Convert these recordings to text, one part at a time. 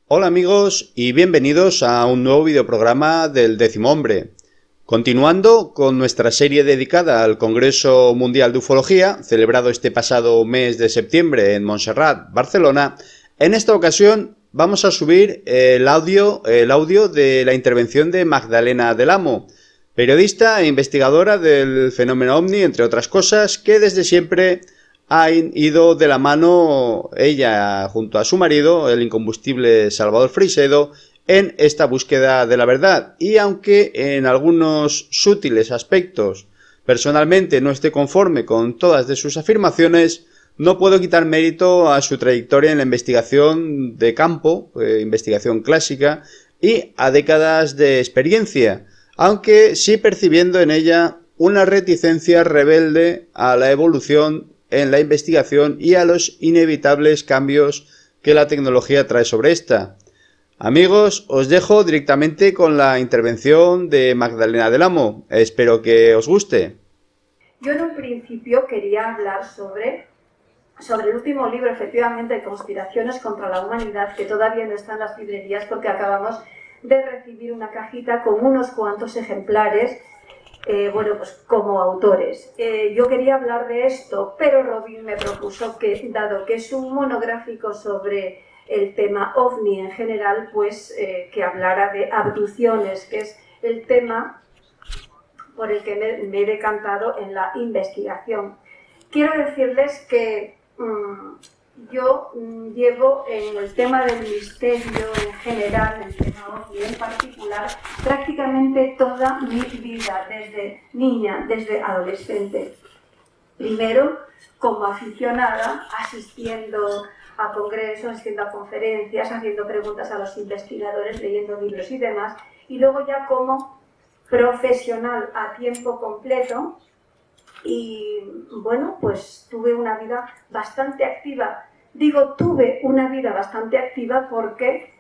Hola amigos y bienvenidos a un nuevo videoprograma del Décimo Hombre. Continuando con nuestra serie dedicada al Congreso Mundial de Ufología, celebrado este pasado mes de septiembre en Montserrat, Barcelona, en esta ocasión vamos a subir el audio de la intervención de Magdalena del Amo, periodista e investigadora del fenómeno OVNI, entre otras cosas, que desde siempre ha ido de la mano ella junto a su marido, el incombustible Salvador Freixedo, en esta búsqueda de la verdad. Y aunque en algunos sutiles aspectos personalmente no esté conforme con todas de sus afirmaciones, no puedo quitar mérito a su trayectoria en la investigación de campo, investigación clásica, y a décadas de experiencia, aunque sí percibiendo en ella una reticencia rebelde a la evolución en la investigación y a los inevitables cambios que la tecnología trae sobre esta. Amigos, os dejo directamente con la intervención de Magdalena del Amo. Espero que os guste. Yo en un principio quería hablar sobre el último libro, efectivamente, de Conspiraciones contra la Humanidad, que todavía no está en las librerías porque acabamos de recibir una cajita con unos cuantos ejemplares, pues como autores. Yo quería hablar de esto, pero Robin me propuso que, dado que es un monográfico sobre el tema OVNI en general, pues que hablara de abducciones, que es el tema por el que me he decantado en la investigación. Quiero decirles que yo llevo en el tema del misterio en general, el tema OVNI en particular, prácticamente toda mi vida, desde niña, desde adolescente. Primero, como aficionada, asistiendo a congresos, asistiendo a conferencias, haciendo preguntas a los investigadores, leyendo libros y demás, y luego ya como profesional a tiempo completo. Y bueno, pues tuve una vida bastante activa. Digo, tuve una vida bastante activa porque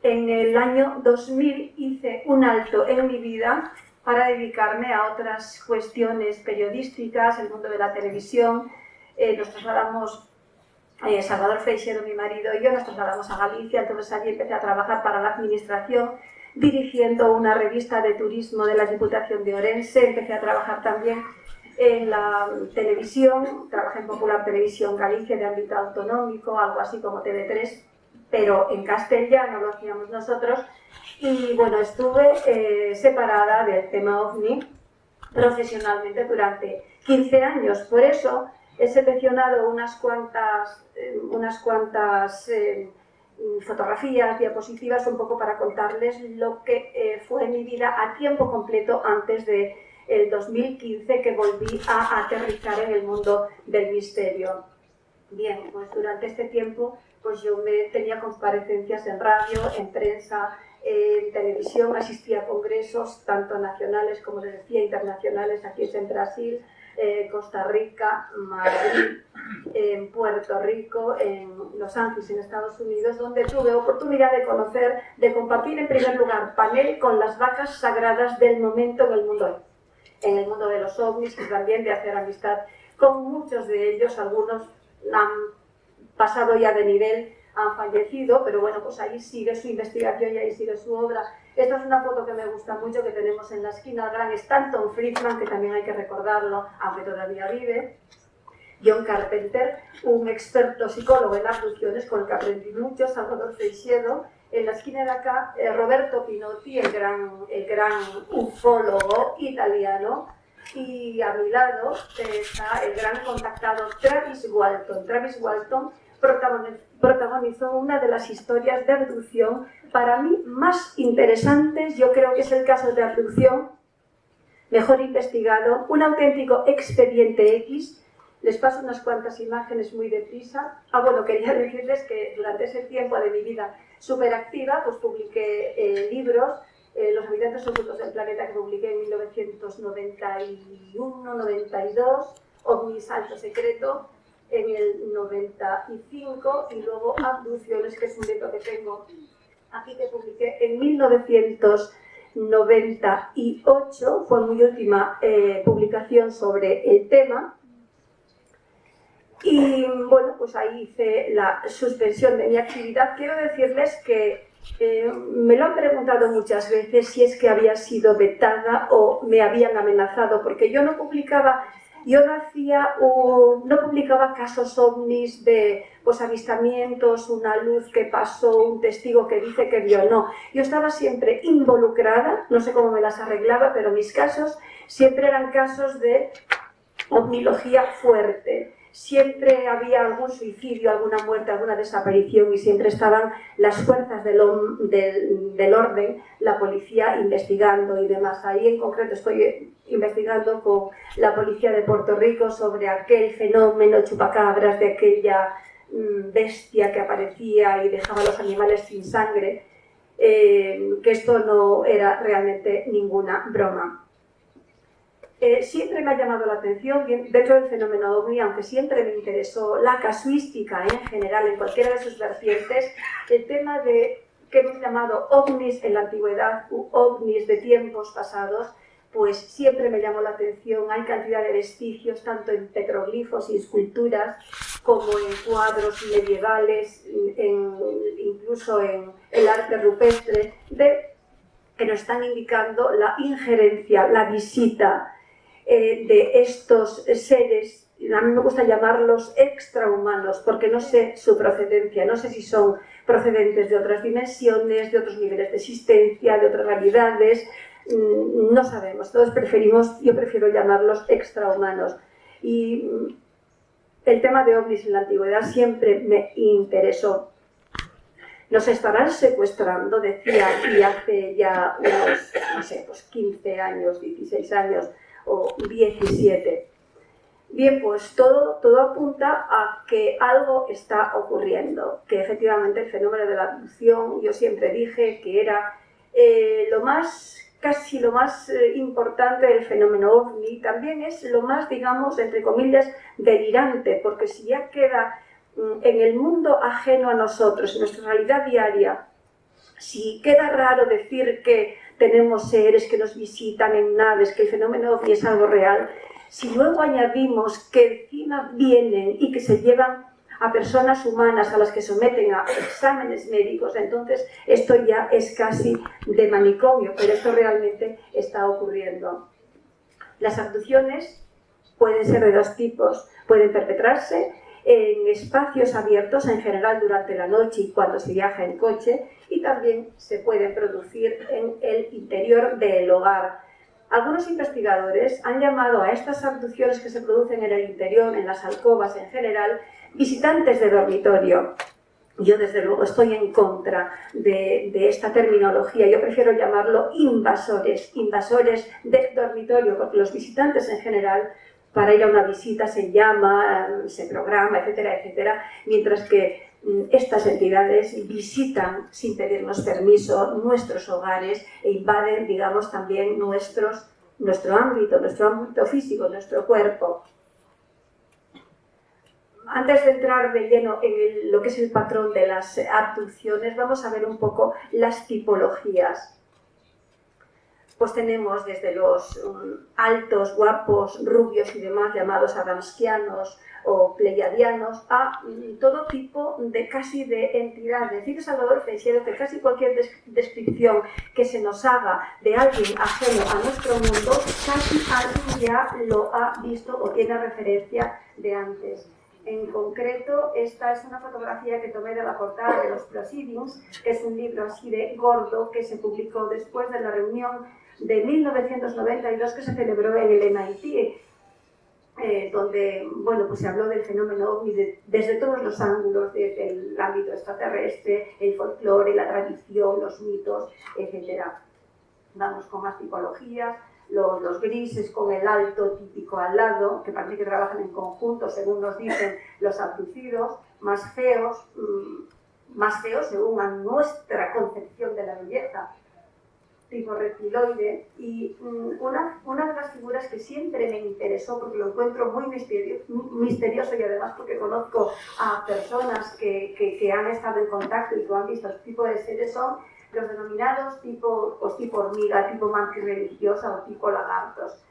en el año 2000 hice un alto en mi vida para dedicarme a otras cuestiones periodísticas, el mundo de la televisión. Nos trasladamos, Salvador Freixedo, mi marido, y yo nos trasladamos a Galicia, entonces allí empecé a trabajar para la administración, dirigiendo una revista de turismo de la Diputación de Orense. Empecé a trabajar también en la televisión, trabajé en Popular Televisión Galicia de ámbito autonómico, algo así como TV3, pero en castellano lo hacíamos nosotros. Y bueno, estuve separada del tema OVNI profesionalmente durante 15 años. Por eso he seleccionado unas cuantas fotografías, diapositivas, un poco para contarles lo que fue mi vida a tiempo completo antes de el 2015, que volví a aterrizar en el mundo del misterio. Bien, pues durante este tiempo pues yo tenía comparecencias en radio, en prensa, en televisión, asistía a congresos, tanto nacionales como les decía, internacionales, aquí en Brasil, Costa Rica, Madrid, en Puerto Rico, en Los Ángeles, en Estados Unidos, donde tuve oportunidad de conocer, de compartir en primer lugar panel con las vacas sagradas del momento en el mundo de los ovnis, y también de hacer amistad con muchos de ellos. Algunos han pasado ya de nivel, han fallecido, pero bueno, pues ahí sigue su investigación y ahí sigue su obra. Esta es una foto que me gusta mucho, que tenemos en la esquina, el gran Stanton Friedman, que también hay que recordarlo, aunque todavía vive. John Carpenter, un experto psicólogo en abducciones con el que aprendí mucho. Salvador Freixedo. En la esquina de acá, Roberto Pinotti, el gran ufólogo italiano. Y a mi lado está el gran contactado Travis Walton. Travis Walton protagonizó una de las historias de abducción para mí más interesantes. Yo creo que es el caso de abducción mejor investigado, un auténtico expediente X. Les paso unas cuantas imágenes muy deprisa. Bueno, quería decirles que durante ese tiempo de mi vida súper activa, pues publiqué libros, Los habitantes ocultos del planeta, que publiqué en 1991-92, OVNI Salto Secreto en el 95, y luego Abducciones, que es un libro que tengo aquí, que publiqué en 1998, fue mi última publicación sobre el tema. Y bueno, pues ahí hice la suspensión de mi actividad. Quiero decirles que me lo han preguntado muchas veces si es que había sido vetada o me habían amenazado, porque yo no publicaba casos ovnis de pues, avistamientos, una luz que pasó, un testigo que dice que vio, no. Yo estaba siempre involucrada, no sé cómo me las arreglaba, pero mis casos siempre eran casos de ovnilogía fuerte. Siempre había algún suicidio, alguna muerte, alguna desaparición y siempre estaban las fuerzas del orden, la policía investigando y demás. Ahí en concreto estoy investigando con la policía de Puerto Rico sobre aquel fenómeno chupacabras de aquella bestia que aparecía y dejaba a los animales sin sangre, que esto no era realmente ninguna broma. Siempre me ha llamado la atención, dentro del fenómeno ovni, aunque siempre me interesó la casuística en general, en cualquiera de sus vertientes, el tema de que hemos llamado ovnis en la antigüedad u ovnis de tiempos pasados, pues siempre me llamó la atención. Hay cantidad de vestigios, tanto en petroglifos y esculturas, como en cuadros medievales, incluso en el arte rupestre, que nos están indicando la injerencia, la visita de estos seres. A mí me gusta llamarlos extrahumanos porque no sé su procedencia, no sé si son procedentes de otras dimensiones, de otros niveles de existencia, de otras realidades, no sabemos. Yo prefiero llamarlos extrahumanos. Y el tema de ovnis en la antigüedad siempre me interesó. Nos estarán secuestrando, decía, y hace ya unos, no sé, pues 15 años, 16 años o 17. Bien, pues todo apunta a que algo está ocurriendo, que efectivamente el fenómeno de la abducción, yo siempre dije que era casi lo más importante del fenómeno ovni, también es lo más, digamos, entre comillas, delirante, porque si ya queda en el mundo ajeno a nosotros, en nuestra realidad diaria, si queda raro decir que tenemos seres que nos visitan en naves, que el fenómeno ovni es algo real, si luego añadimos que encima vienen y que se llevan a personas humanas a las que someten a exámenes médicos, entonces esto ya es casi de manicomio, pero esto realmente está ocurriendo. Las abducciones pueden ser de dos tipos, pueden perpetrarse en espacios abiertos, en general durante la noche y cuando se viaja en coche, y también se pueden producir en el interior del hogar. Algunos investigadores han llamado a estas abducciones que se producen en el interior, en las alcobas en general, visitantes de dormitorio. Yo desde luego estoy en contra de esta terminología. Yo prefiero llamarlo invasores de dormitorio, porque los visitantes en general, para ir a una visita se llama, se programa, etcétera, etcétera, mientras que estas entidades visitan sin pedirnos permiso nuestros hogares e invaden, digamos, también nuestro ámbito físico, nuestro cuerpo. Antes de entrar de lleno en lo que es el patrón de las abducciones, vamos a ver un poco las tipologías. Pues tenemos desde los altos, guapos, rubios y demás, llamados adamskianos o pleiadianos, a todo tipo de casi de entidades. Dice Salvador Freixedo que casi cualquier descripción que se nos haga de alguien ajeno a nuestro mundo, casi alguien ya lo ha visto o tiene referencia de antes. En concreto, esta es una fotografía que tomé de la portada de los Proceedings, que es un libro así de gordo que se publicó después de la reunión de 1992 que se celebró en el MIT, donde bueno, pues se habló del fenómeno ovni desde todos los ángulos, desde el ámbito extraterrestre, el folclore, la tradición, los mitos, etc. Vamos con más tipologías. Los grises con el alto típico al lado, que parece que trabajan en conjunto, según nos dicen los abducidos, más feos según a nuestra concepción de la belleza, tipo reptiloide. Y una de las figuras que siempre me interesó, porque lo encuentro muy misterioso y además porque conozco a personas que han estado en contacto y que han visto este tipo de seres, son los denominados tipo hormiga, tipo mantis religiosa o tipo lagartos.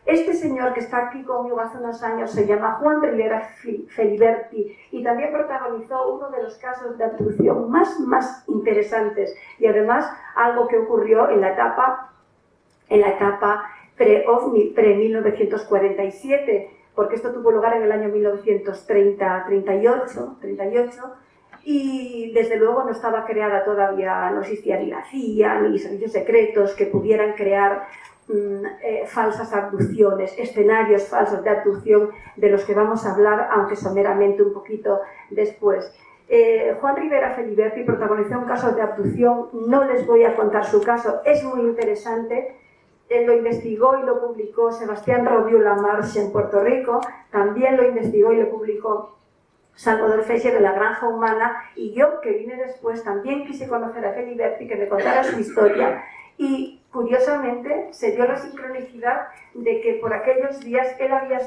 Este señor que está aquí conmigo hace unos años se llama Juan Rivera Feliberti y también protagonizó uno de los casos de abducción más interesantes y además algo que ocurrió en la etapa pre-OVNI, pre-1947, porque esto tuvo lugar en el año 1938, y desde luego no estaba creada todavía, no existía ni la CIA ni servicios secretos que pudieran crear falsas abducciones, escenarios falsos de abducción de los que vamos a hablar, aunque someramente un poquito después. Juan Rivera Feliberti protagonizó un caso de abducción, no les voy a contar su caso, es muy interesante. Él lo investigó y lo publicó Sebastián Robiu Lamarche en Puerto Rico, también lo investigó y lo publicó Salvador Feixe de la Granja Humana, y yo, que vine después, también quise conocer a Feliberti, que me contara su historia, y curiosamente se dio la sincronicidad de que por aquellos días él había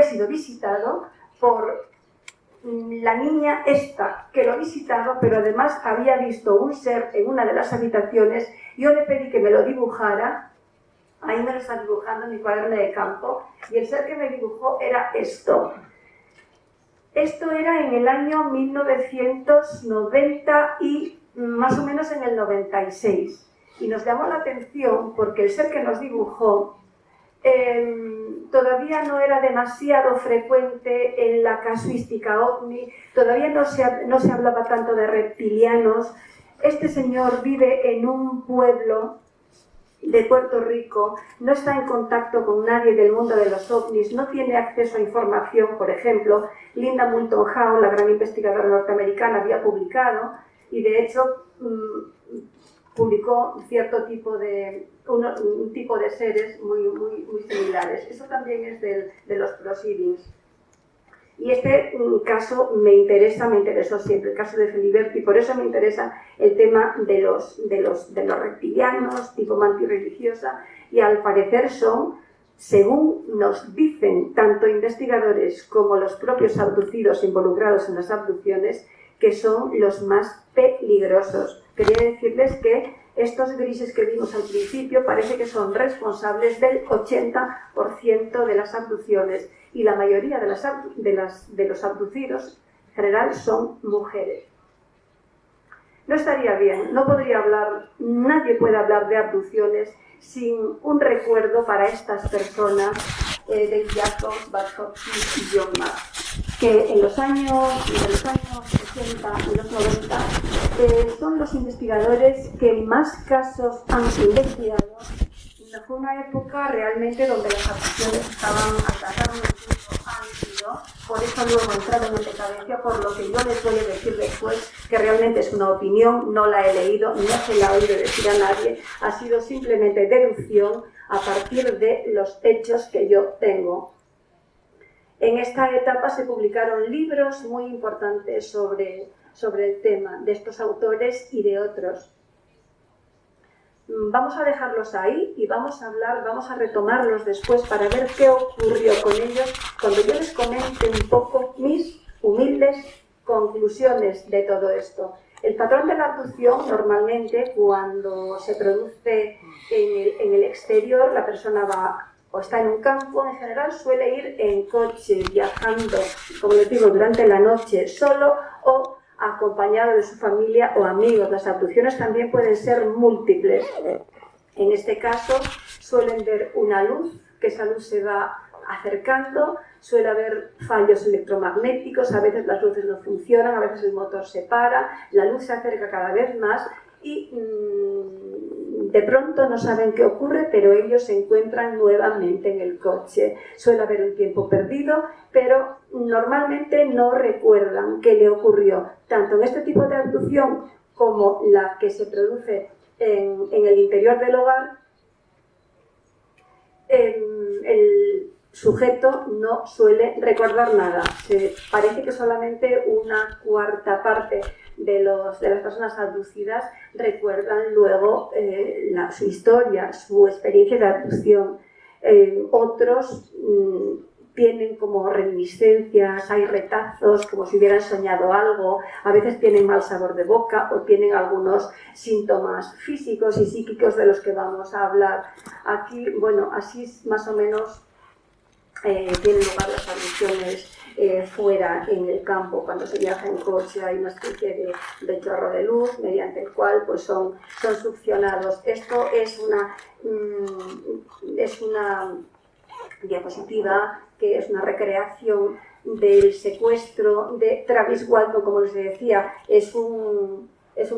sido visitado por la niña esta que lo ha visitado, pero además había visto un ser en una de las habitaciones. Yo le pedí que me lo dibujara, ahí me lo está dibujando en mi cuaderno de campo, y el ser que me dibujó era esto. Esto era en el año 1990 y más o menos en el 96, y nos llamó la atención porque el ser que nos dibujó todavía no era demasiado frecuente en la casuística OVNI, todavía no se hablaba tanto de reptilianos. Este señor vive en un pueblo de Puerto Rico, no está en contacto con nadie del mundo de los OVNIs, no tiene acceso a información. Por ejemplo, Linda Moulton Howe, la gran investigadora norteamericana, había publicado, y de hecho publicó cierto tipo de un tipo de seres muy similares. Eso también es de los proceedings. Y este caso me interesó siempre, el caso de Feliberti, por eso me interesa el tema de los reptilianos, tipo mantis religiosa, y al parecer son, según nos dicen tanto investigadores como los propios abducidos involucrados en las abducciones, que son los más peligrosos. Quería decirles que estos grises que vimos al principio parece que son responsables del 80% de las abducciones, y la mayoría de los abducidos en general son mujeres. No estaría bien, no podría hablar, nadie puede hablar de abducciones sin un recuerdo para estas personas de Jacobs, Bartowski y John Marks, que en los años 80 y los 90 son los investigadores que más casos han investigado. Fue una época realmente donde las abducciones alcanzaron un punto álgido, por eso luego entraron en decadencia, por lo que yo les voy a decir después, que realmente es una opinión, no la he leído, no se la he oído decir a nadie, ha sido simplemente deducción a partir de los hechos que yo tengo. En esta etapa se publicaron libros muy importantes sobre el tema de estos autores y de otros. Vamos a dejarlos ahí y vamos a retomarlos después para ver qué ocurrió con ellos cuando yo les comente un poco mis humildes conclusiones de todo esto. El patrón de la abducción, normalmente, cuando se produce en el exterior, la persona va o está en un campo, en general suele ir en coche, viajando, como les digo, durante la noche, solo o acompañado de su familia o amigos. Las abducciones también pueden ser múltiples. En este caso suelen ver una luz, que esa luz se va acercando, suele haber fallos electromagnéticos, a veces las luces no funcionan, a veces el motor se para, la luz se acerca cada vez más y de pronto no saben qué ocurre, pero ellos se encuentran nuevamente en el coche. Suele haber un tiempo perdido, pero normalmente no recuerdan qué le ocurrió, tanto en este tipo de abducción como la que se produce en el interior del hogar. El sujeto no suele recordar nada. Parece que solamente una cuarta parte de las personas abducidas recuerdan luego su historia, su experiencia de abducción. Otros tienen como reminiscencias, hay retazos, como si hubieran soñado algo, a veces tienen mal sabor de boca o tienen algunos síntomas físicos y psíquicos de los que vamos a hablar aquí. Bueno, así más o menos tienen lugar las apariciones fuera en el campo. Cuando se viaja en coche hay una especie de chorro de luz mediante el cual pues son succionados. Esto es una diapositiva que es una recreación del secuestro de Travis Walton. Como les decía, es un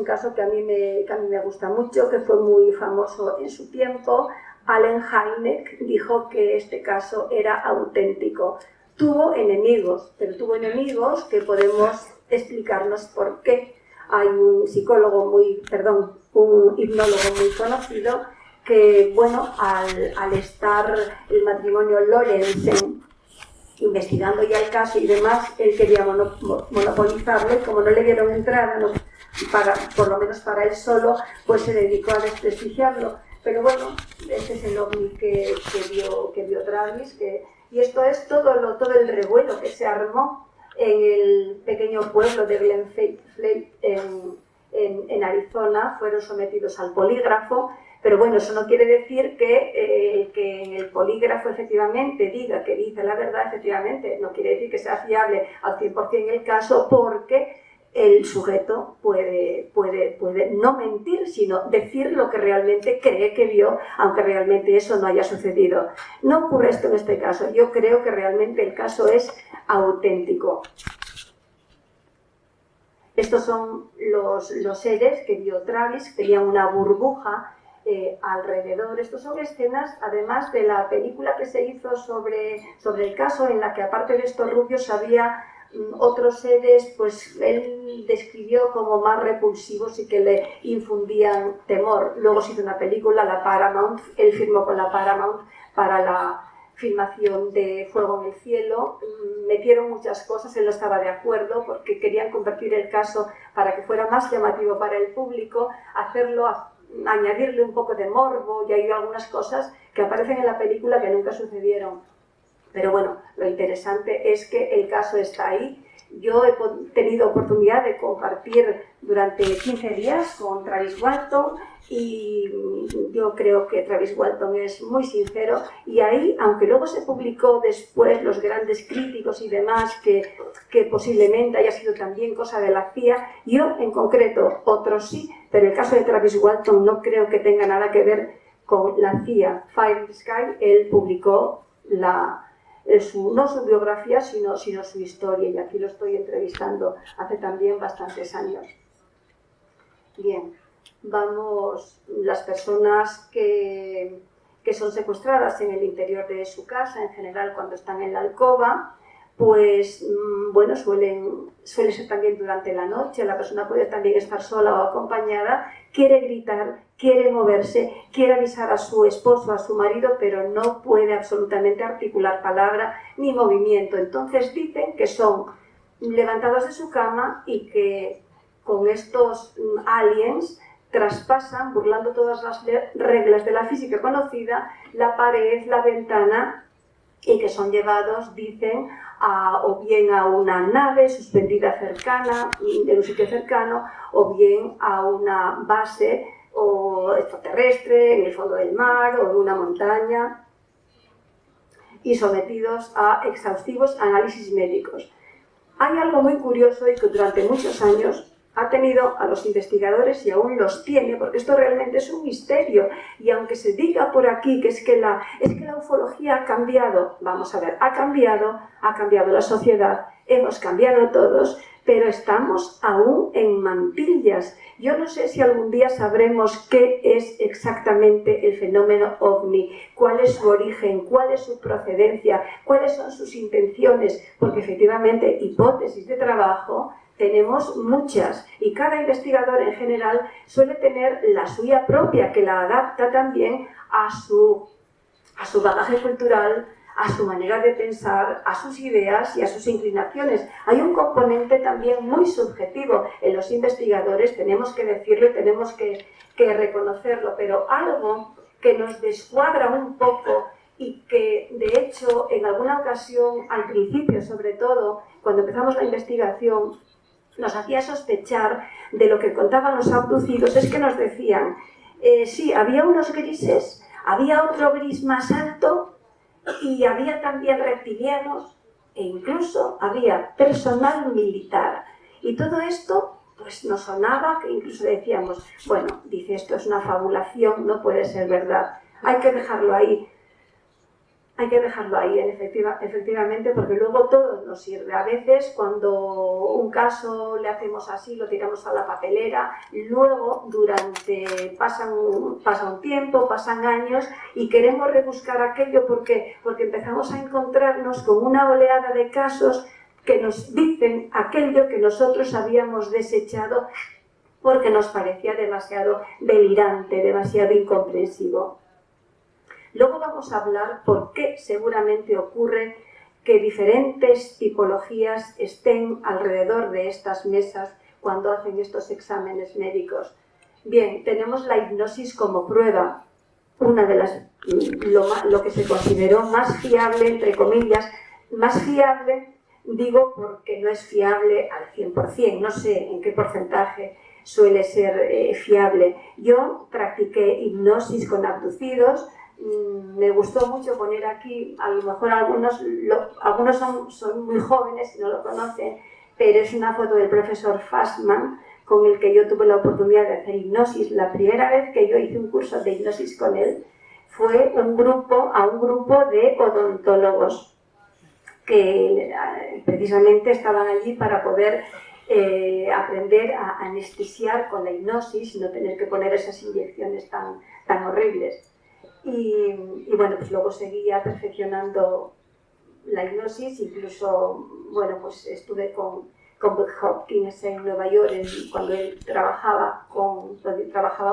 caso que a mí me gusta mucho, que fue muy famoso en su tiempo. Allen Hynek dijo que este caso era auténtico. Tuvo enemigos, pero tuvo enemigos que podemos explicarnos por qué. Hay un hipnólogo muy conocido que, bueno, al estar el matrimonio Lorenzen investigando ya el caso y demás, él quería monopolizarlo, y como no le dieron entrada, por lo menos para él solo, pues se dedicó a desprestigiarlo. Pero bueno, este es el ovni que vio Travis, y esto es todo el revuelo que se armó en el pequeño pueblo de Glen Fleet en Arizona. Fueron sometidos al polígrafo, pero bueno, eso no quiere decir que en el polígrafo efectivamente diga que dice la verdad. Efectivamente, no quiere decir que sea fiable al 100% el caso, porque el sujeto puede no mentir, sino decir lo que realmente cree que vio, aunque realmente eso no haya sucedido. No ocurre esto en este caso. Yo creo que realmente el caso es auténtico. Estos son los seres que vio Travis, que tenían una burbuja alrededor. Estos son escenas, además de la película que se hizo sobre el caso, en la que aparte de estos rubios había otros seres, pues él describió como más repulsivos y que le infundían temor. Luego se hizo una película, la Paramount, él firmó con la Paramount para la filmación de Fuego en el Cielo. Metieron muchas cosas, él no estaba de acuerdo porque querían convertir el caso para que fuera más llamativo para el público, añadirle un poco de morbo, y hay algunas cosas que aparecen en la película que nunca sucedieron. Pero bueno, lo interesante es que el caso está ahí. Yo he tenido oportunidad de compartir durante 15 días con Travis Walton, y yo creo que Travis Walton es muy sincero, y ahí, aunque luego se publicó después los grandes críticos y demás, que posiblemente haya sido también cosa de la CIA, yo en concreto, otros sí, pero el caso de Travis Walton no creo que tenga nada que ver con la CIA. Fire in the Sky, él publicó no su biografía, sino su historia, y aquí lo estoy entrevistando hace también bastantes años. Bien, vamos, las personas que son secuestradas en el interior de su casa, en general cuando están en la alcoba, pues bueno, suele ser también durante la noche. La persona puede también estar sola o acompañada, quiere gritar, quiere moverse, quiere avisar a su esposo, a su marido, pero no puede absolutamente articular palabra ni movimiento. Entonces dicen que son levantados de su cama y que con estos aliens traspasan, burlando todas las reglas de la física conocida, la pared, la ventana, y que son llevados, dicen, o bien a una nave suspendida cercana, en un sitio cercano, o bien a una base o extraterrestre en el fondo del mar o en una montaña, y sometidos a exhaustivos análisis médicos. Hay algo muy curioso y que durante muchos años ha tenido a los investigadores, y aún los tiene, porque esto realmente es un misterio, y aunque se diga por aquí que es que la ufología ha cambiado, vamos a ver, ha cambiado la sociedad, hemos cambiado todos, pero estamos aún en mantillas. Yo no sé si algún día sabremos qué es exactamente el fenómeno OVNI, cuál es su origen, cuál es su procedencia, cuáles son sus intenciones, porque efectivamente hipótesis de trabajo tenemos muchas, y cada investigador en general suele tener la suya propia, que la adapta también a su bagaje cultural, a su manera de pensar, a sus ideas y a sus inclinaciones. Hay un componente también muy subjetivo en los investigadores, tenemos que decirlo y tenemos que reconocerlo, pero algo que nos descuadra un poco y que, de hecho, en alguna ocasión, al principio sobre todo, cuando empezamos la investigación, nos hacía sospechar de lo que contaban los abducidos, es que nos decían, sí, había unos grises, había otro gris más alto y había también reptilianos e incluso había personal militar. Y todo esto pues nos sonaba que incluso decíamos, bueno, dice, esto es una fabulación, no puede ser verdad, hay que dejarlo ahí. Hay que dejarlo ahí, efectivamente, porque luego todo nos sirve. A veces, cuando un caso le hacemos así, lo tiramos a la papelera, luego, pasa un tiempo, pasan años, y queremos rebuscar aquello porque empezamos a encontrarnos con una oleada de casos que nos dicen aquello que nosotros habíamos desechado porque nos parecía demasiado delirante, demasiado incomprensivo. Luego vamos a hablar por qué seguramente ocurre que diferentes tipologías estén alrededor de estas mesas cuando hacen estos exámenes médicos. Bien, tenemos la hipnosis como prueba, una de lo que se consideró más fiable, entre comillas, más fiable, digo porque no es fiable al 100%, no sé en qué porcentaje suele ser fiable. Yo practiqué hipnosis con abducidos. Me gustó mucho poner aquí, a lo mejor algunos son muy jóvenes y no lo conocen, pero es una foto del profesor Fassman, con el que yo tuve la oportunidad de hacer hipnosis. La primera vez que yo hice un curso de hipnosis con él fue a un grupo de odontólogos que precisamente estaban allí para poder aprender a anestesiar con la hipnosis y no tener que poner esas inyecciones tan horribles. Y bueno, pues luego seguía perfeccionando la hipnosis, incluso, bueno, pues estuve con Bob Hopkins en Nueva York cuando él trabajaba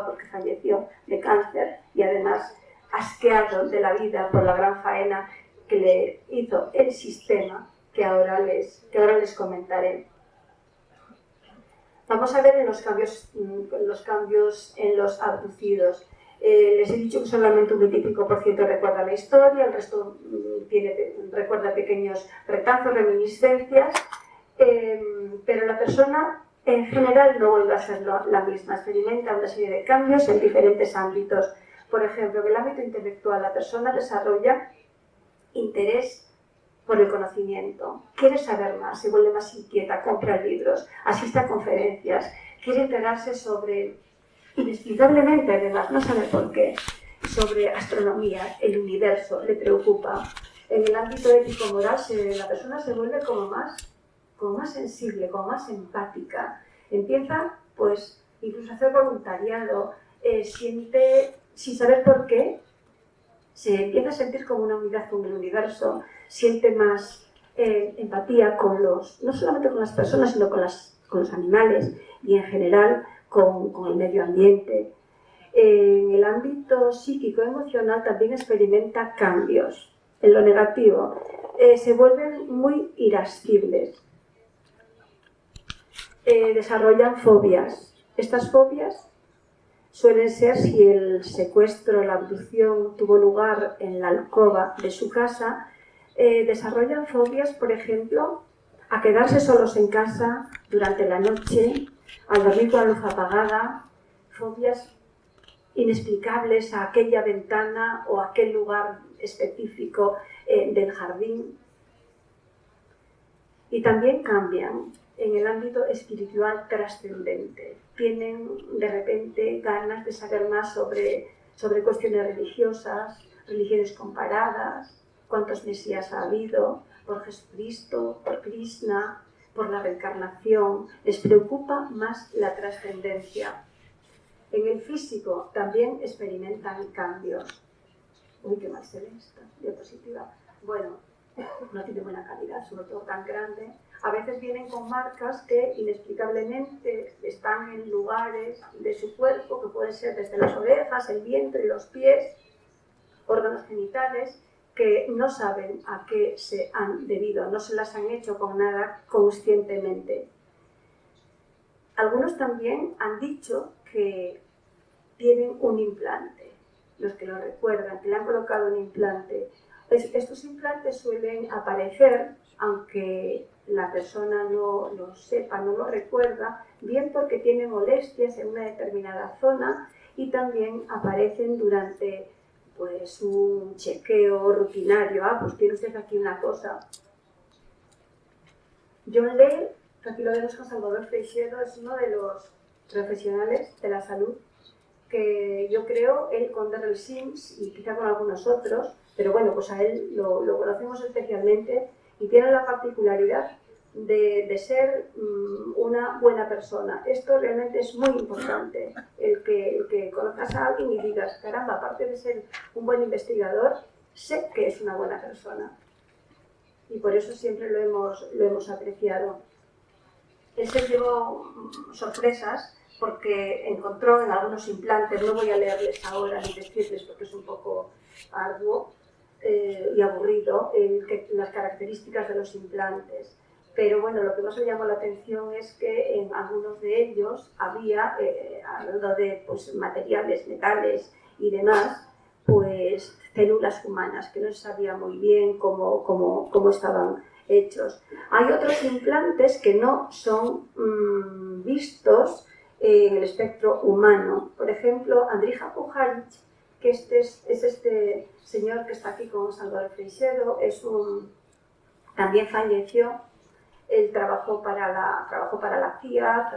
porque falleció de cáncer y además asqueado de la vida por la gran faena que le hizo el sistema que ahora les comentaré. Vamos a ver los cambios en los abducidos. Les he dicho que solamente un 25% recuerda la historia, el resto recuerda pequeños retazos, reminiscencias, pero la persona en general no vuelve a ser la misma, experimenta una serie de cambios en diferentes ámbitos. Por ejemplo, en el ámbito intelectual la persona desarrolla interés por el conocimiento, quiere saber más, se vuelve más inquieta, compra libros, asiste a conferencias, quiere enterarse sobre, inexplicablemente además, no sabe por qué, sobre astronomía, el universo, le preocupa. En el ámbito ético-moral la persona se vuelve como más sensible, como más empática. Empieza, pues, incluso a hacer voluntariado, siente, sin saber por qué, se empieza a sentir como una unidad con el universo, siente más empatía no solamente con las personas, sino con los animales y en general con el medio ambiente. En el ámbito psíquico-emocional también experimenta cambios. En lo negativo, se vuelven muy irascibles. Desarrollan fobias. Estas fobias suelen ser, si el secuestro, la abducción tuvo lugar en la alcoba de su casa, desarrollan fobias, por ejemplo, a quedarse solos en casa durante la noche, al dormir con la luz apagada, fobias inexplicables a aquella ventana o a aquel lugar específico del jardín. Y también cambian en el ámbito espiritual trascendente. Tienen de repente ganas de saber más sobre cuestiones religiosas, religiones comparadas, cuántos mesías ha habido, por Jesucristo, por Krishna, por la reencarnación. Les preocupa más la trascendencia. En el físico también experimentan cambios. Uy, qué mal se ve esta diapositiva. Bueno, no tiene buena calidad, sobre todo tan grande. A veces vienen con marcas que inexplicablemente están en lugares de su cuerpo, que pueden ser desde las orejas, el vientre, los pies, órganos genitales, que no saben a qué se han debido, no se las han hecho con nada conscientemente. Algunos también han dicho que tienen un implante. los que lo recuerdan, que le han colocado un implante. Estos implantes suelen aparecer, aunque la persona no lo sepa, no lo recuerda, bien porque tiene molestias en una determinada zona y también aparecen durante pues, un chequeo rutinario. Pues tiene usted aquí una cosa. John Ley, que aquí lo vemos con Salvador Freixedo, es uno de los profesionales de la salud que yo creo, él con Darrell Sims y quizá con algunos otros, pero bueno, pues a él lo conocemos especialmente y tiene la particularidad de ser una buena persona. Esto realmente es muy importante, el que conozcas a alguien y digas, caramba, aparte de ser un buen investigador, sé que es una buena persona. Y por eso siempre lo hemos apreciado. Él se llevó sorpresas porque encontró en algunos implantes, no voy a leerles ahora ni decirles porque es un poco arduo y aburrido, las características de los implantes. Pero bueno, lo que más me llamó la atención es que en algunos de ellos había, hablando de pues, materiales, metales y demás, pues células humanas, que no se sabía muy bien cómo estaban hechos. Hay otros implantes que no son vistos en el espectro humano. Por ejemplo, Andrija Pujarich, que es este señor que está aquí con Salvador Freixedo, también falleció. Él trabajó para la CIA,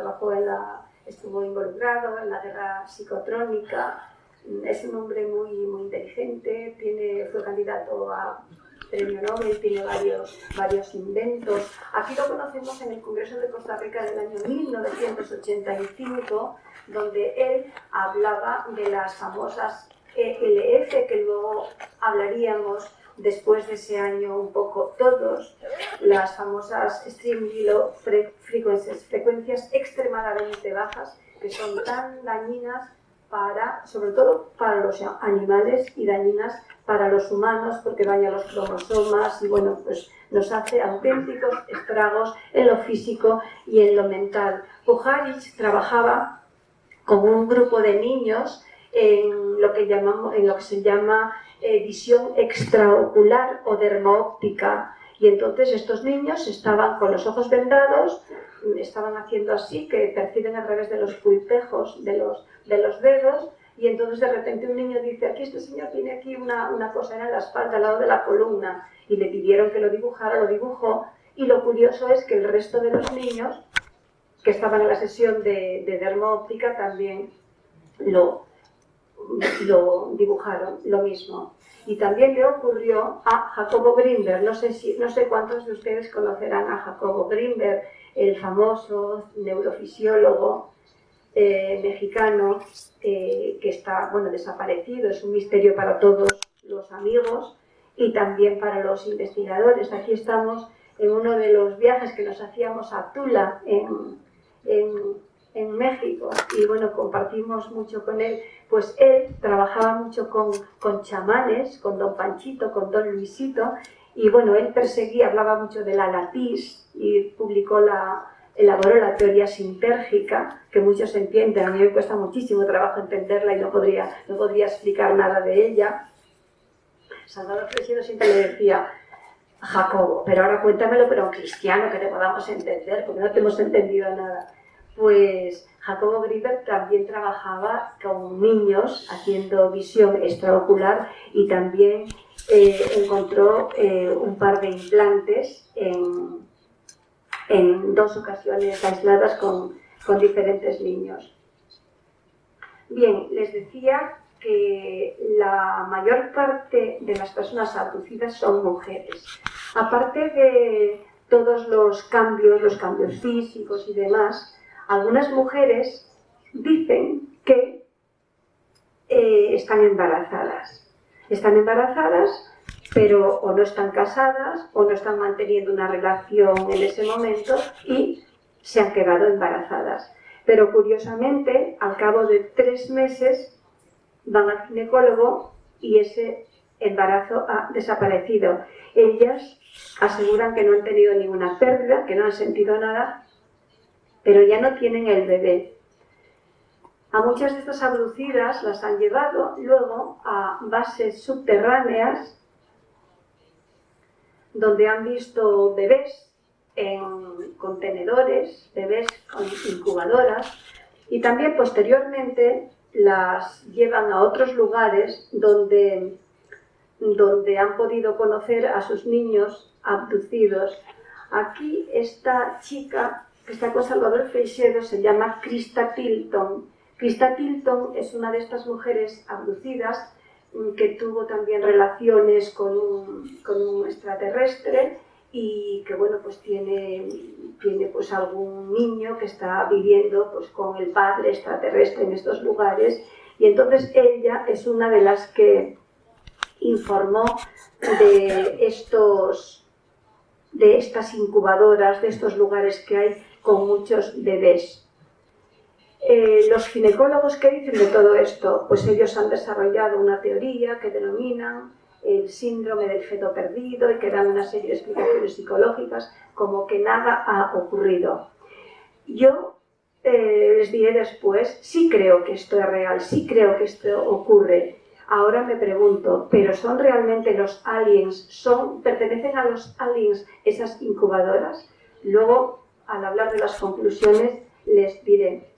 estuvo involucrado en la guerra psicotrónica. Es un hombre muy, muy inteligente, fue candidato a premio Nobel, tiene varios inventos. Aquí lo conocemos en el Congreso de Costa Rica del año 1985, donde él hablaba de las famosas ELF, que luego hablaríamos después de ese año un poco todos, las famosas Extremely Low Frequencies, frecuencias extremadamente bajas, que son tan dañinas sobre todo para los animales y dañinas para los humanos porque daña los cromosomas y bueno, pues nos hace auténticos estragos en lo físico y en lo mental. Pujarich trabajaba con un grupo de niños en lo que se llama visión extraocular o dermoóptica. Y entonces estos niños estaban con los ojos vendados, estaban haciendo así, que perciben a través de los pulpejos de los dedos, y entonces de repente un niño dice, aquí este señor tiene aquí una cosa en la espalda, al lado de la columna, y le pidieron que lo dibujara, lo dibujó, y lo curioso es que el resto de los niños que estaban en la sesión de dermoóptica también lo dibujaron, lo mismo. Y también le ocurrió a Jacobo Grinberg. No sé cuántos de ustedes conocerán a Jacobo Grinberg, el famoso neurofisiólogo mexicano que está desaparecido. Es un misterio para todos los amigos y también para los investigadores. Aquí estamos en uno de los viajes que nos hacíamos a Tula, en México, y bueno, compartimos mucho con él. Pues él trabajaba mucho con chamanes, con don Panchito, con don Luisito, y bueno, él hablaba mucho de la latis y elaboró la teoría sintérgica, que muchos entienden. A mí me cuesta muchísimo trabajo entenderla y no podría explicar nada de ella. Salvador Freixedo siempre le decía, Jacobo, pero ahora cuéntamelo, pero en cristiano, que te podamos entender, porque no te hemos entendido nada. Pues Jacobo Grinberg también trabajaba con niños haciendo visión extraocular y también encontró un par de implantes en dos ocasiones aisladas con diferentes niños. Bien, les decía que la mayor parte de las personas abducidas son mujeres. Aparte de todos los cambios físicos y demás, algunas mujeres dicen que están embarazadas. Están embarazadas, pero o no están casadas o no están manteniendo una relación en ese momento y se han quedado embarazadas. Pero curiosamente, al cabo de 3 meses, van al ginecólogo y ese embarazo ha desaparecido. Ellas aseguran que no han tenido ninguna pérdida, que no han sentido nada, pero ya no tienen el bebé. A muchas de estas abducidas las han llevado luego a bases subterráneas donde han visto bebés en contenedores, bebés con incubadoras, y también posteriormente las llevan a otros lugares donde han podido conocer a sus niños abducidos. Aquí esta chica que está con Salvador Freixedo se llama Krista Tilton. Krista Tilton es una de estas mujeres abducidas que tuvo también relaciones con un extraterrestre y que, bueno, pues tiene pues algún niño que está viviendo pues con el padre extraterrestre en estos lugares, y entonces ella es una de las que informó de estas incubadoras, de estos lugares que hay con muchos bebés. Los ginecólogos, ¿qué dicen de todo esto? Pues ellos han desarrollado una teoría que denominan el síndrome del feto perdido y que dan una serie de explicaciones psicológicas como que nada ha ocurrido. Yo les diré después, sí creo que esto es real, sí creo que esto ocurre. Ahora me pregunto, ¿pero son realmente los aliens? ¿Pertenecen a los aliens esas incubadoras? Luego, al hablar de las conclusiones, les diré.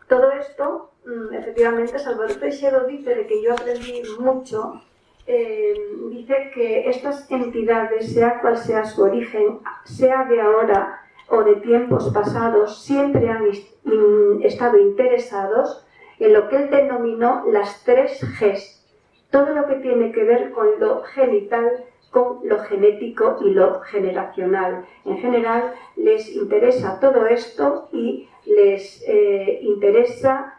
Todo esto, efectivamente, Salvador Freixedo dice de que yo aprendí mucho. Dice que estas entidades, sea cual sea su origen, sea de ahora o de tiempos pasados, siempre han estado interesados en lo que él denominó las 3 Gs. Todo lo que tiene que ver con lo genital, con lo genético y lo generacional. En general, les interesa todo esto y les interesa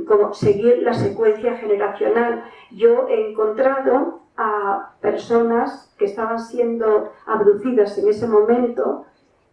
como seguir la secuencia generacional. Yo he encontrado a personas que estaban siendo abducidas en ese momento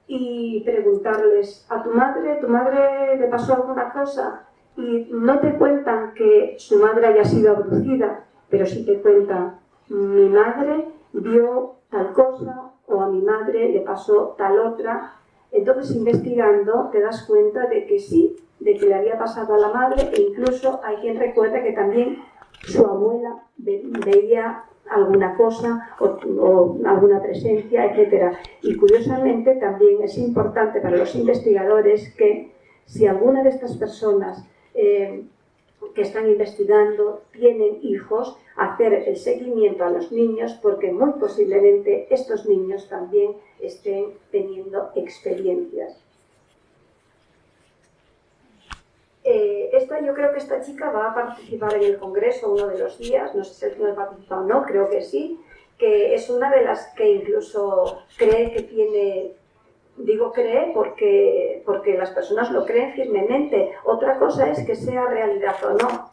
y preguntarles, ¿a tu madre le pasó alguna cosa? Y no te cuentan que su madre haya sido abducida, pero sí te cuentan, mi madre vio tal cosa o a mi madre le pasó tal otra. Entonces, investigando, te das cuenta de que sí, de que le había pasado a la madre, e incluso hay quien recuerda que también su abuela veía alguna cosa o alguna presencia, etc. Y curiosamente también es importante para los investigadores que si alguna de estas personas que están investigando tienen hijos, hacer el seguimiento a los niños, porque muy posiblemente estos niños también estén teniendo experiencias. Yo creo que esta chica va a participar en el congreso uno de los días, no sé si no ha participado o no, creo que sí, que es una de las que incluso cree que tiene, digo cree porque las personas lo creen firmemente, otra cosa es que sea realidad o no,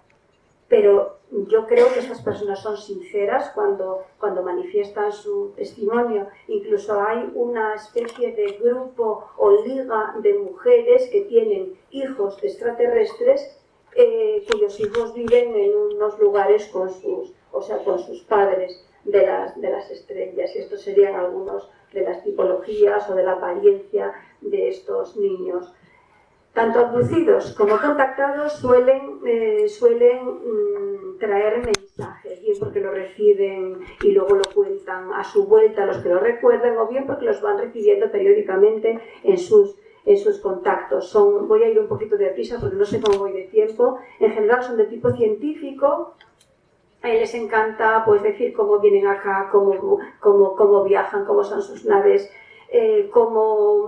pero yo creo que estas personas son sinceras cuando manifiestan su testimonio. Incluso hay una especie de grupo o liga de mujeres que tienen hijos extraterrestres cuyos hijos viven en unos lugares con sus padres de las estrellas. Y estos serían algunos de las tipologías o de la apariencia de estos niños. Tanto abducidos como contactados suelen traer mensajes, bien porque lo reciben y luego lo cuentan a su vuelta a los que lo recuerdan, o bien porque los van recibiendo periódicamente en sus contactos. Voy a ir un poquito de prisa porque no sé cómo voy de tiempo. En general son de tipo científico. Les encanta pues decir cómo vienen acá, cómo viajan, cómo son sus naves, cómo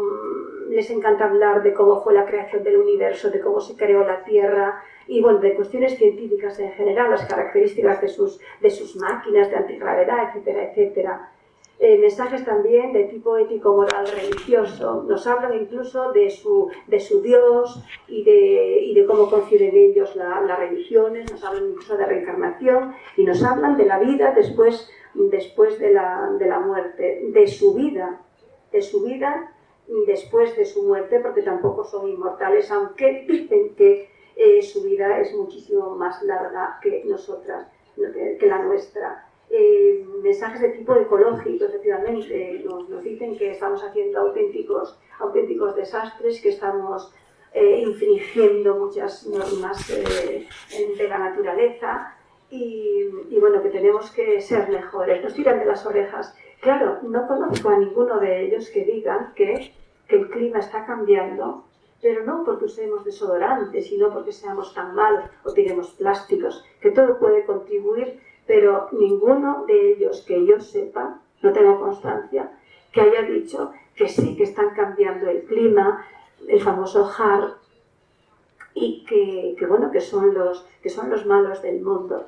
les encanta hablar de cómo fue la creación del universo, de cómo se creó la Tierra y bueno, de cuestiones científicas en general, las características de sus máquinas de antigravedad, etcétera, etcétera. Mensajes también de tipo ético, moral, religioso. Nos hablan incluso de su Dios y de cómo conciben ellos las religiones, nos hablan incluso de reencarnación y nos hablan de la vida después de la muerte, de su vida después de su muerte, porque tampoco son inmortales, aunque dicen que su vida es muchísimo más larga que nosotras, que la nuestra. Mensajes de tipo ecológico, efectivamente, nos dicen que estamos haciendo auténticos desastres, que estamos infringiendo muchas normas de la naturaleza y bueno, que tenemos que ser mejores. Nos tiran de las orejas. Claro, no conozco a ninguno de ellos que digan que el clima está cambiando, pero no porque usemos desodorantes, sino porque seamos tan malos o tiremos plásticos, que todo puede contribuir, pero ninguno de ellos que yo sepa, no tengo constancia, que haya dicho que sí, que están cambiando el clima, el famoso HAR, y que son los malos del mundo,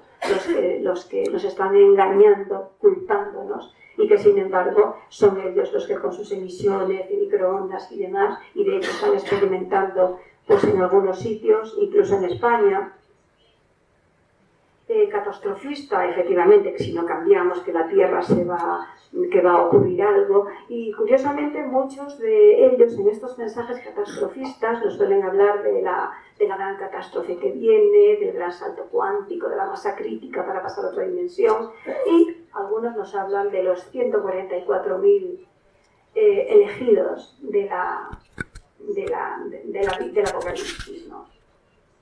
los que nos están engañando, culpándonos, y que sin embargo son ellos los que con sus emisiones de microondas y demás, y de hecho están experimentando pues en algunos sitios, incluso en España, catastrofista, efectivamente, que si no cambiamos, que la Tierra que va a ocurrir algo, y curiosamente muchos de ellos en estos mensajes catastrofistas nos suelen hablar de la gran catástrofe que viene, del gran salto cuántico, de la masa crítica para pasar a otra dimensión, y algunos nos hablan de los 144.000 elegidos del apocalipsis, ¿no?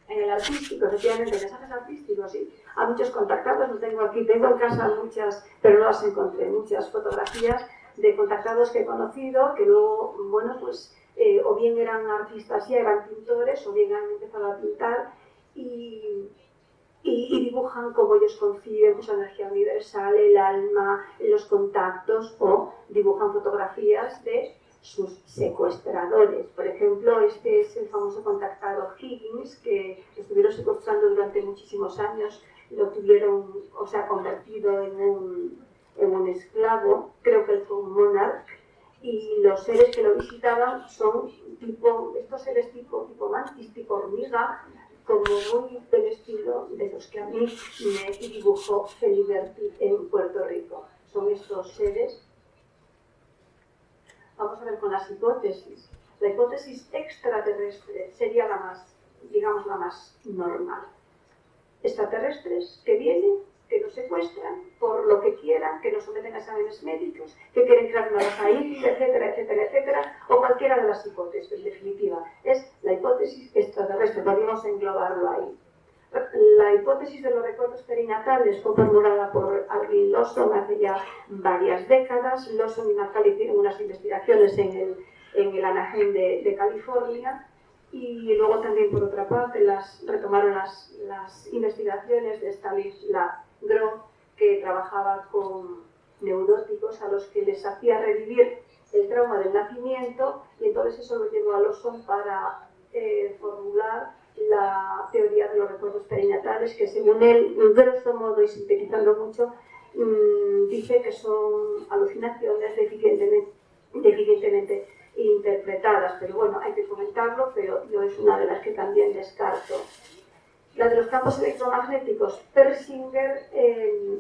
En el artístico, efectivamente, mensajes artísticos, y a muchos contactados, los tengo aquí, tengo en casa muchas, pero no las encontré, muchas fotografías de contactados que he conocido, que luego, bueno, pues, o bien eran artistas y eran pintores, o bien han empezado a pintar, y dibujan como ellos conciben pues, la energía universal, el alma, los contactos, o dibujan fotografías de sus secuestradores. Por ejemplo, este es el famoso contactado Higgins, que estuvieron secuestrando durante muchísimos años, lo tuvieron, o sea, convertido en un esclavo, creo que él fue un monarca, y los seres que lo visitaban son estos seres tipo mantis, tipo hormiga, como muy del estilo de los que a mí me dibujó Feliberti en Puerto Rico. Son estos seres. Vamos a ver con las hipótesis. La hipótesis extraterrestre sería la más, digamos, la más normal. Extraterrestres que vienen, que nos secuestran por lo que quieran, que nos someten a exámenes médicos, que quieren crear una raza híbrida, etcétera, etcétera, etcétera, o cualquiera de las hipótesis. En definitiva, es la hipótesis extraterrestre, podemos englobarlo ahí. La hipótesis de los recuerdos perinatales fue formulada por Alvin Lawson hace ya varias décadas. Lawson y Natal hicieron unas investigaciones en el Anaheim de California, y luego también, por otra parte, retomaron las investigaciones de Stanislav Grof, que trabajaba con neuróticos a los que les hacía revivir el trauma del nacimiento, y entonces eso lo llevó a Lawson para formular la teoría de los recuerdos perinatales, que según él, grosso modo y sintetizando mucho, dice que son alucinaciones deficientemente interpretadas, pero bueno, hay que comentarlo, pero yo es una de las que también descarto. La de los campos electromagnéticos, Persinger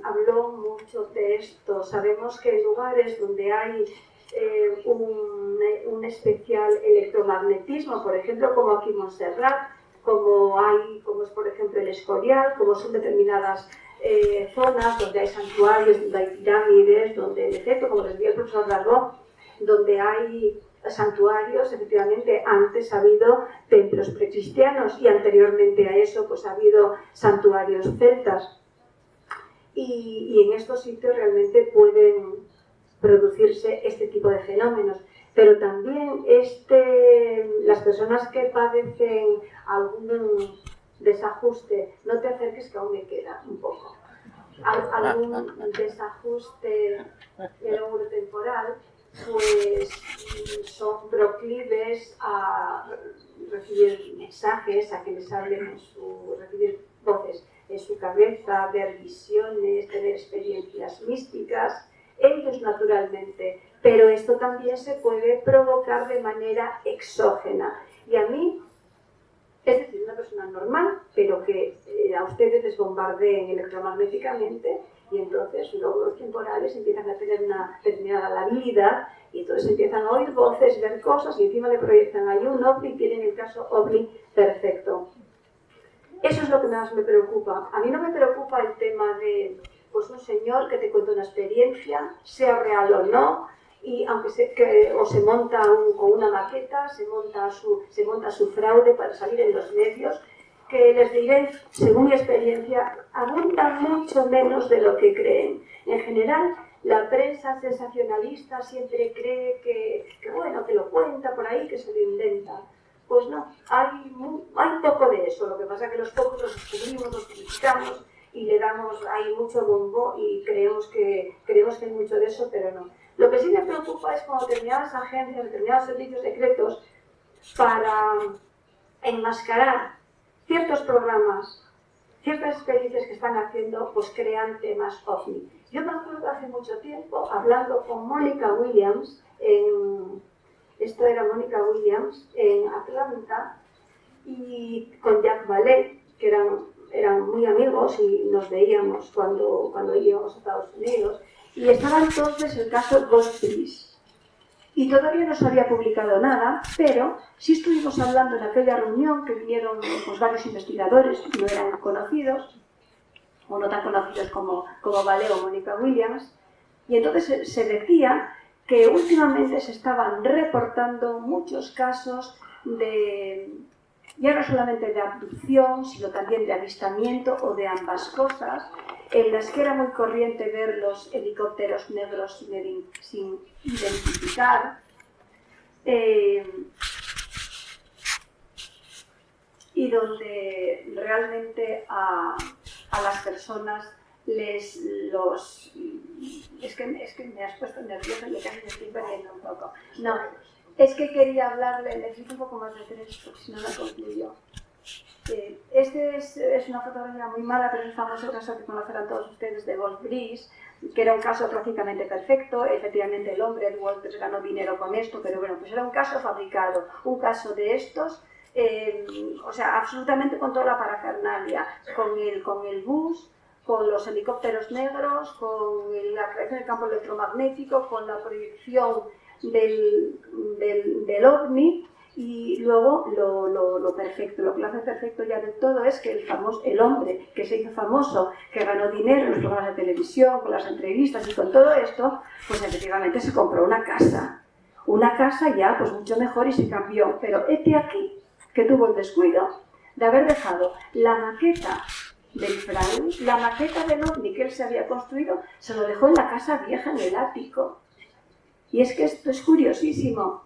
habló mucho de esto. Sabemos que en lugares donde hay un especial electromagnetismo, por ejemplo, como aquí en Montserrat, como es por ejemplo el Escorial, como son determinadas zonas donde hay santuarios, donde hay pirámides, donde, en efecto, como les decía el profesor Darbo, donde hay santuarios, efectivamente, antes ha habido templos precristianos y anteriormente a eso pues ha habido santuarios celtas, y en estos sitios realmente pueden producirse este tipo de fenómenos. Pero también las personas que padecen algún desajuste, no te acerques que aún me queda un poco, algún desajuste neurotemporal, pues son proclives a recibir mensajes, a que les hablen recibir voces en su cabeza, ver visiones, tener experiencias místicas, ellos naturalmente, pero esto también se puede provocar de manera exógena. Y a mí, es decir, una persona normal, pero que a ustedes les bombardeen electromagnéticamente, y entonces sus lóbulos temporales empiezan a tener una determinada labilidad, y entonces empiezan a oír voces, ver cosas, y encima le proyectan ahí un ovni, y tienen el caso ovni perfecto. Eso es lo que más me preocupa. A mí no me preocupa el tema de pues un señor que te cuenta una experiencia, sea real o no, y aunque se monta con una maqueta, se monta su fraude para salir en los medios, que les diré, según mi experiencia, abundan mucho menos de lo que creen. En general, la prensa sensacionalista siempre cree que bueno, que lo cuenta por ahí, que se lo inventa. Pues no, hay poco de eso, lo que pasa es que los pocos los descubrimos, los criticamos y le damos ahí mucho bombo y creemos que hay mucho de eso, pero no. Lo que sí me preocupa es cuando determinadas agencias, determinados servicios secretos, para enmascarar ciertos programas, ciertas experiencias que están haciendo, pues crean temas OVNI. Yo me acuerdo hace mucho tiempo, hablando con Mónica Williams, esto era Mónica Williams, en Atlanta, y con Jack Valet, que eran muy amigos y nos veíamos cuando íbamos a Estados Unidos, y estaba entonces el caso Goldfish. Y todavía no se había publicado nada, pero sí estuvimos hablando en aquella reunión que vinieron pues, varios investigadores que no eran conocidos, o no tan conocidos como Valet o Mónica Williams, y entonces se decía que últimamente se estaban reportando muchos casos ya no solamente de abducción, sino también de avistamiento o de ambas cosas, en las que era muy corriente ver los helicópteros negros sin identificar, y donde realmente a las personas es que me has puesto nerviosa y casi me estoy perdiendo un poco. No, es que quería hablarle, necesito un poco más de 3 porque si no la concluyo. Este es una fotografía muy mala, pero es el famoso caso que conocerán todos ustedes de Goldfish, que era un caso prácticamente perfecto. Efectivamente el hombre, Ed Walters, ganó dinero con esto, pero bueno, pues era un caso fabricado, un caso de estos, o sea, absolutamente con toda la parafernalia, con el bus, con los helicópteros negros, con la creación del campo electromagnético, con la proyección del OVNI, y luego lo perfecto, lo que lo hace perfecto ya del todo es que el hombre que se hizo famoso, que ganó dinero en los programas de televisión, con las entrevistas y con todo esto, pues efectivamente se compró una casa ya pues mucho mejor y se cambió, pero este aquí que tuvo el descuido de haber dejado la maqueta del fraude, la maqueta del OVNI que él se había construido, se lo dejó en la casa vieja, en el ático. Y es que esto es curiosísimo,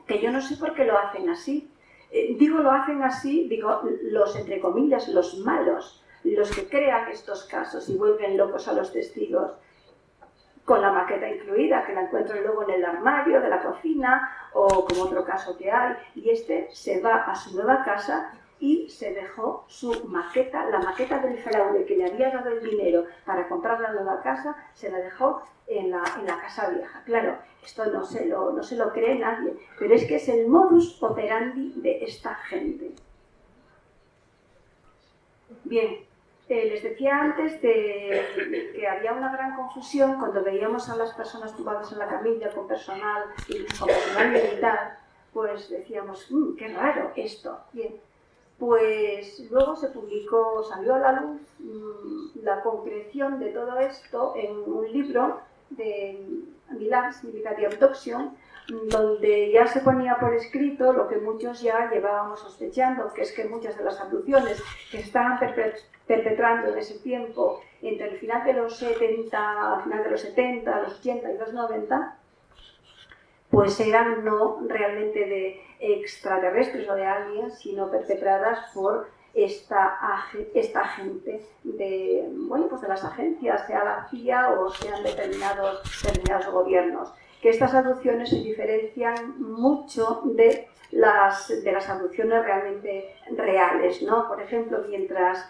que yo no sé por qué lo hacen así. Lo hacen así, los, entre comillas, los malos, los que crean estos casos y vuelven locos a los testigos, con la maqueta incluida, que la encuentran luego en el armario de la cocina, o como otro caso que hay, y este se va a su nueva casa y se dejó su maqueta, la maqueta del fraude que le había dado el dinero para comprar la nueva casa, se la dejó en la casa vieja. Claro, esto no se lo cree nadie, pero es que es el modus operandi de esta gente. Bien, les decía antes que había una gran confusión cuando veíamos a las personas tumbadas en la camilla con personal militar, pues decíamos, qué raro esto. Bien, pues luego salió a la luz la concreción de todo esto en un libro de Milans, Military Abduction, donde ya se ponía por escrito lo que muchos ya llevábamos sospechando, que es que muchas de las abducciones que estaban perpetrando en ese tiempo, entre el final de los 70, los 80 y los 90, pues eran no realmente de extraterrestres o de aliens, sino perpetradas por esta gente de las agencias, sea la CIA o sean determinados gobiernos. Que estas abducciones se diferencian mucho de las abducciones realmente reales, ¿no? Por ejemplo, mientras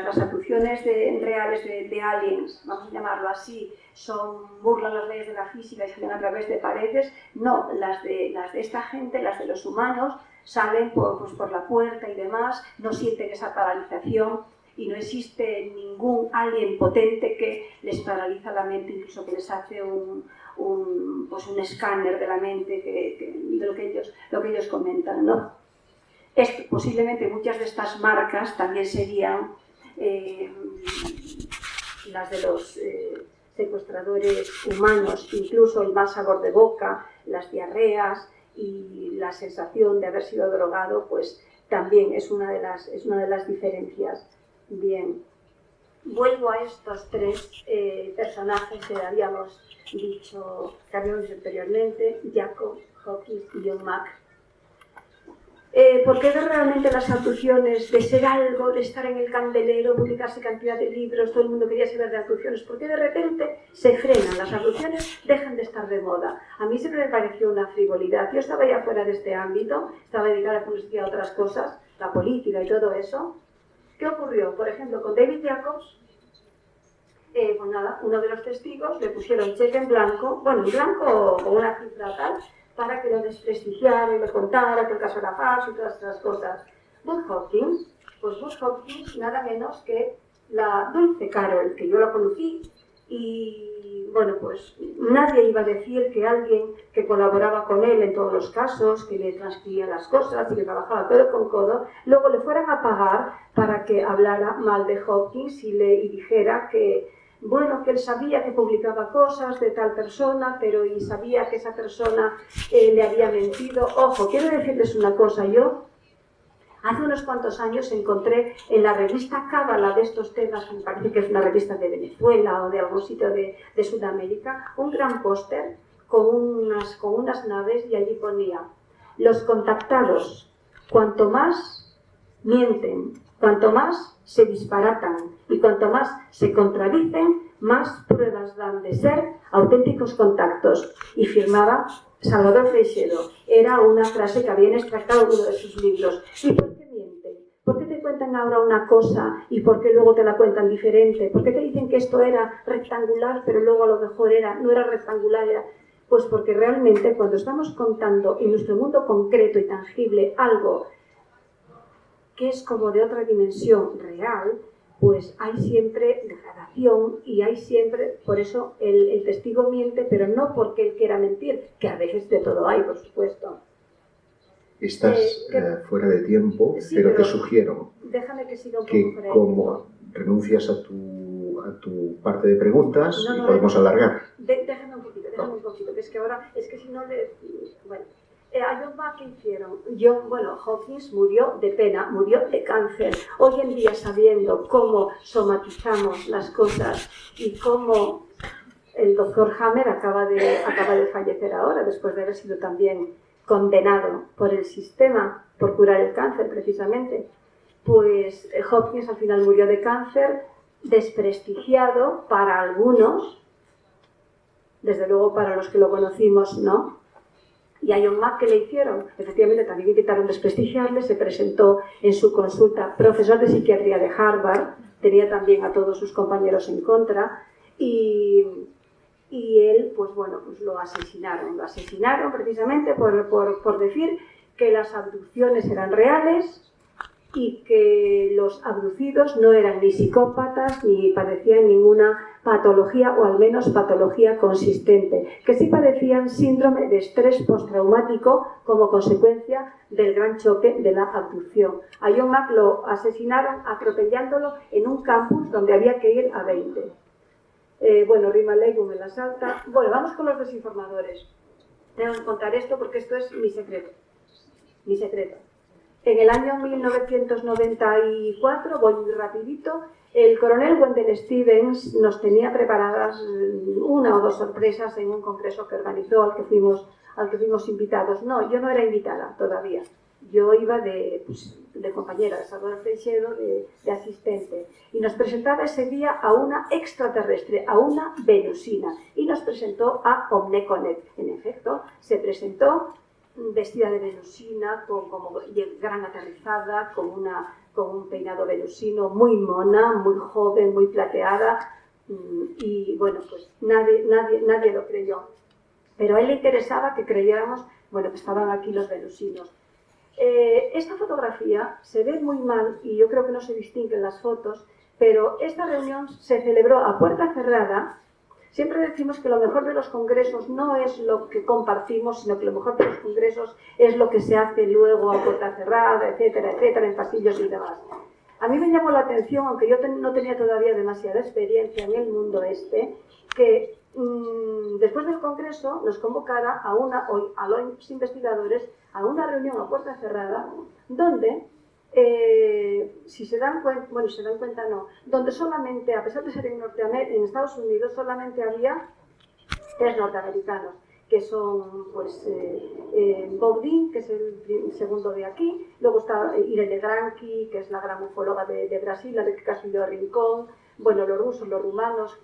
las abducciones reales de aliens, vamos a llamarlo así, burlan las leyes de la física y salen a través de paredes, no, las de esta gente, las de los humanos, salen por la puerta y demás, no sienten esa paralización y no existe ningún alien potente que les paraliza la mente, incluso que les hace un escáner de la mente de lo que ellos comentan, ¿no? Posiblemente muchas de estas marcas también serían las de los secuestradores humanos, incluso el mal sabor de boca, las diarreas y la sensación de haber sido drogado, pues también es una de las diferencias. Bien, vuelvo a estos tres personajes que habíamos dicho anteriormente, Jacob, Hawkins y John Mack. ¿Por qué realmente las abducciones, de ser algo, de estar en el candelero, publicarse cantidad de libros, todo el mundo quería saber de abducciones, por qué de repente se frenan, las abducciones dejan de estar de moda? A mí siempre me pareció una frivolidad. Yo estaba ya fuera de este ámbito, estaba dedicada a publicidad a otras cosas, la política y todo eso. ¿Qué ocurrió? Por ejemplo, con David Jacobs, pues nada, uno de los testigos le pusieron cheque en blanco, bueno, en blanco o una cifra tal, para que lo desprestigiara y le contara que el caso era falso y todas estas cosas. Buzz Hawkins, pues Buzz Hawkins nada menos que la Dulce Carol, que yo la conocí, y bueno, pues nadie iba a decir que alguien que colaboraba con él en todos los casos, que le transcribía las cosas y que trabajaba codo con codo, luego le fueran a pagar para que hablara mal de Hawkins y dijera que, bueno, que él sabía que publicaba cosas de tal persona, pero y sabía que esa persona le había mentido. Ojo, quiero decirles una cosa, yo hace unos cuantos años encontré en la revista Cábala de estos temas, que me parece que es una revista de Venezuela o de algún sitio de Sudamérica, un gran póster con unas naves y allí ponía: los contactados, cuanto más mienten, cuanto más se disparatan y cuanto más se contradicen, más pruebas dan de ser auténticos contactos. Y firmaba Salvador Freixedo. Era una frase que habían extractado de uno de sus libros. ¿Y por qué mienten? ¿Por qué te cuentan ahora una cosa y por qué luego te la cuentan diferente? ¿Por qué te dicen que esto era rectangular, pero luego a lo mejor no era rectangular? Pues porque realmente cuando estamos contando en nuestro mundo concreto y tangible algo que es como de otra dimensión real, pues hay siempre degradación y hay siempre, por eso el testigo miente, pero no porque él quiera mentir, que a veces de todo hay, por supuesto. Estás fuera de tiempo, sí, pero te sugiero déjame que siga un poco que como renuncias a tu parte de preguntas y podemos alargar. Déjame un poquito, que es que ahora, es que si no le... Bueno. A John Mack, ¿qué hicieron? Hawkins murió de pena, murió de cáncer. Hoy en día, sabiendo cómo somatizamos las cosas y cómo el doctor Hammer acaba de fallecer ahora, después de haber sido también condenado por el sistema por curar el cáncer, precisamente, pues Hawkins al final murió de cáncer, desprestigiado para algunos, desde luego para los que lo conocimos, no. Y a John Mack, ¿qué le hicieron? Efectivamente, también intentaron desprestigiarle, se presentó en su consulta, profesor de psiquiatría de Harvard, tenía también a todos sus compañeros en contra, y él, pues bueno, pues lo asesinaron precisamente por decir que las abducciones eran reales y que los abducidos no eran ni psicópatas ni padecían ninguna patología, o al menos patología consistente, que sí padecían síndrome de estrés postraumático como consecuencia del gran choque de la abducción. A John Mack lo asesinaron atropellándolo en un campus donde había que ir a 20. Rima Leighton me la salta. Bueno, vamos con los desinformadores. Tengo que contar esto porque esto es mi secreto. Mi secreto. En el año 1994, voy muy rapidito, el coronel Wendell Stevens nos tenía preparadas una o dos sorpresas en un congreso que organizó al que fuimos invitados. No, yo no era invitada todavía. Yo iba de compañera de Salvador Freixedo, de asistente. Y nos presentaba ese día a una extraterrestre, a una venusina. Y nos presentó a Omneconet. En efecto, se presentó vestida de venusina, como gran aterrizada, con un peinado venusino, muy mona, muy joven, muy plateada, y bueno, pues nadie lo creyó. Pero a él le interesaba que creyéramos, que estaban aquí los venusinos. Esta fotografía se ve muy mal, y yo creo que no se distinguen las fotos, pero esta reunión se celebró a puerta cerrada. Siempre decimos que lo mejor de los congresos no es lo que compartimos, sino que lo mejor de los congresos es lo que se hace luego a puerta cerrada, etcétera, etcétera, en pasillos y demás. A mí me llamó la atención, aunque yo no tenía todavía demasiada experiencia en el mundo que después del Congreso nos convocara a los investigadores a una reunión a puerta cerrada donde, si se dan cuenta, donde solamente, a pesar de ser en Estados Unidos, solamente había 3 norteamericanos, que son pues Bob Dean, que es el segundo de aquí, luego está Irene Granchi, que es la gran ufóloga de Brasil, la de Castillo Rincón, bueno, los rusos, los rumanos,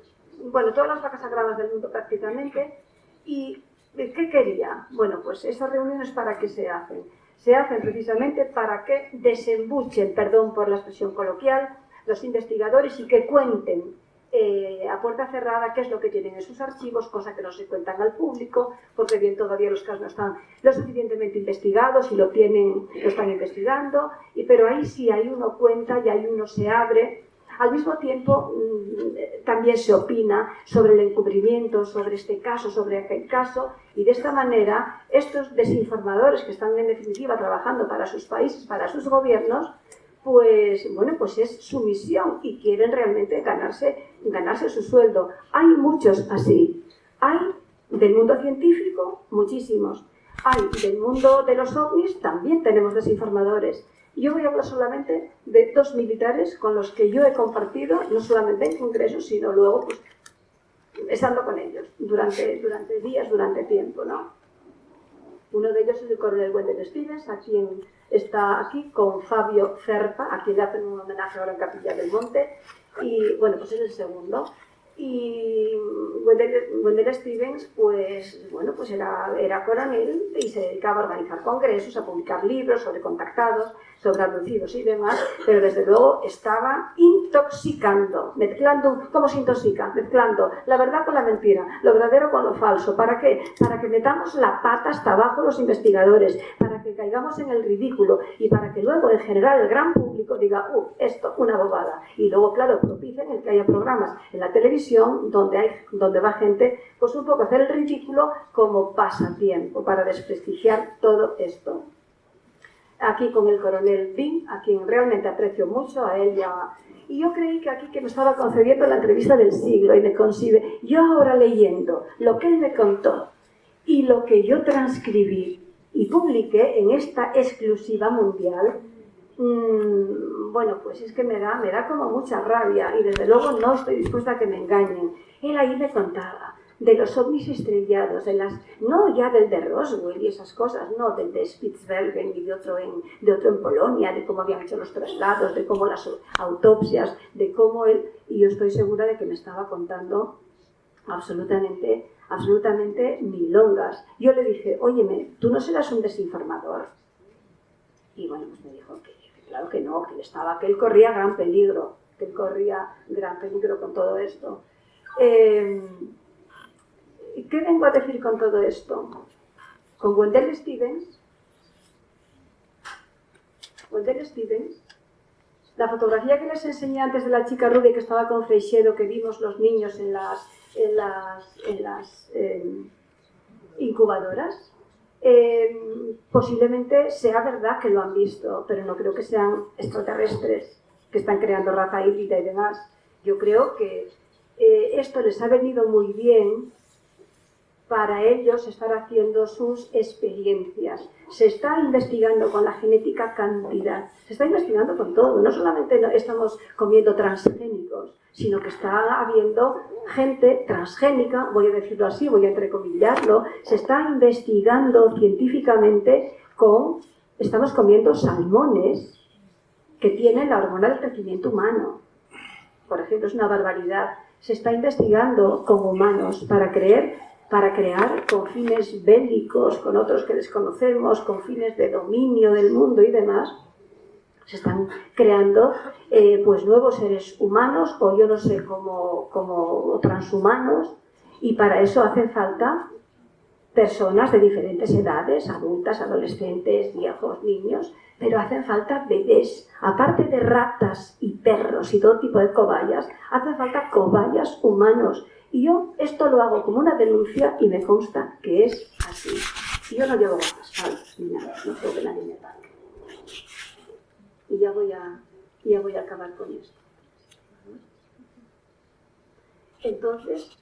bueno, todas las vacas sagradas del mundo prácticamente. ¿Y qué quería? Bueno, pues esas reuniones, ¿para qué se hacen? Se hacen precisamente para que desembuchen, perdón por la expresión coloquial, los investigadores y que cuenten a puerta cerrada qué es lo que tienen en sus archivos, cosa que no se cuentan al público, porque bien todavía los casos no están lo suficientemente investigados y lo están investigando, pero ahí sí, ahí uno cuenta y ahí uno se abre. Al mismo tiempo, también se opina sobre el encubrimiento, sobre este caso, sobre aquel caso, y de esta manera, estos desinformadores que están en definitiva trabajando para sus países, para sus gobiernos, pues bueno, pues es su misión y quieren realmente ganarse su sueldo. Hay muchos así. Hay del mundo científico, muchísimos. Hay del mundo de los ovnis, también tenemos desinformadores. Yo voy a hablar solamente de 2 militares con los que yo he compartido, no solamente en congresos, sino luego pues, estando con ellos durante días, durante tiempo, ¿no? Uno de ellos es el coronel Wendell Stevens, a quien está aquí con Fabio Ferpa, a quien le hacen un homenaje ahora en Capilla del Monte, y bueno, pues es el segundo. Y Wendell Stevens, pues bueno, pues era coronel y se dedicaba a organizar congresos, a publicar libros sobre contactados, sobre abducidos y demás, pero desde luego estaba intoxicando, mezclando, ¿cómo se intoxica? Mezclando la verdad con la mentira, lo verdadero con lo falso. ¿Para qué? Para que metamos la pata hasta abajo los investigadores, para que caigamos en el ridículo y para que luego en general el gran público diga, esto, una bobada. Y luego, claro, propicien el que haya programas en la televisión donde va gente, pues un poco a hacer el ridículo como pasatiempo, para desprestigiar todo esto. Aquí con el coronel Dean, a quien realmente aprecio mucho, a él y yo creí que aquí que me estaba concediendo la entrevista del siglo y me concibe, yo ahora leyendo lo que él me contó y lo que yo transcribí y publiqué en esta exclusiva mundial, bueno, pues es que me da como mucha rabia y desde luego no estoy dispuesta a que me engañen. Él ahí me contaba de los ovnis estrellados, no ya del de Roswell y esas cosas, no, del de Spitsbergen y de otro en Polonia, de cómo habían hecho los traslados, de cómo las autopsias, de cómo él, y yo estoy segura de que me estaba contando absolutamente milongas. Yo le dije, óyeme, ¿tú no serás un desinformador? Y bueno, pues me dijo que claro que no, que él corría gran peligro, con todo esto. ¿Qué vengo a decir con todo esto? Con Wendell Stevens, la fotografía que les enseñé antes de la chica rubia que estaba con Freixedo, que vimos los niños en las incubadoras, posiblemente sea verdad que lo han visto, pero no creo que sean extraterrestres que están creando raza híbrida y demás. Yo creo que esto les ha venido muy bien para ellos estar haciendo sus experiencias. Se está investigando con la genética cantidad, se está investigando con todo, no solamente estamos comiendo transgénicos, sino que está habiendo gente transgénica, voy a decirlo así, voy a entrecomillarlo, se está investigando científicamente estamos comiendo salmones que tienen la hormona del crecimiento humano. Por ejemplo, es una barbaridad. Se está investigando con humanos para crear con fines bélicos, con otros que desconocemos, con fines de dominio del mundo y demás. Se están creando pues nuevos seres humanos o yo no sé, como transhumanos, y para eso hacen falta personas de diferentes edades, adultas, adolescentes, viejos, niños, pero hacen falta bebés. Aparte de ratas y perros y todo tipo de cobayas, hacen falta cobayas humanos. Y yo esto lo hago como una denuncia y me consta que es así. Y yo no llevo gafas falsas ni nada, no creo que nadie me pague. Y ya voy a Y ya voy a acabar con esto. Entonces,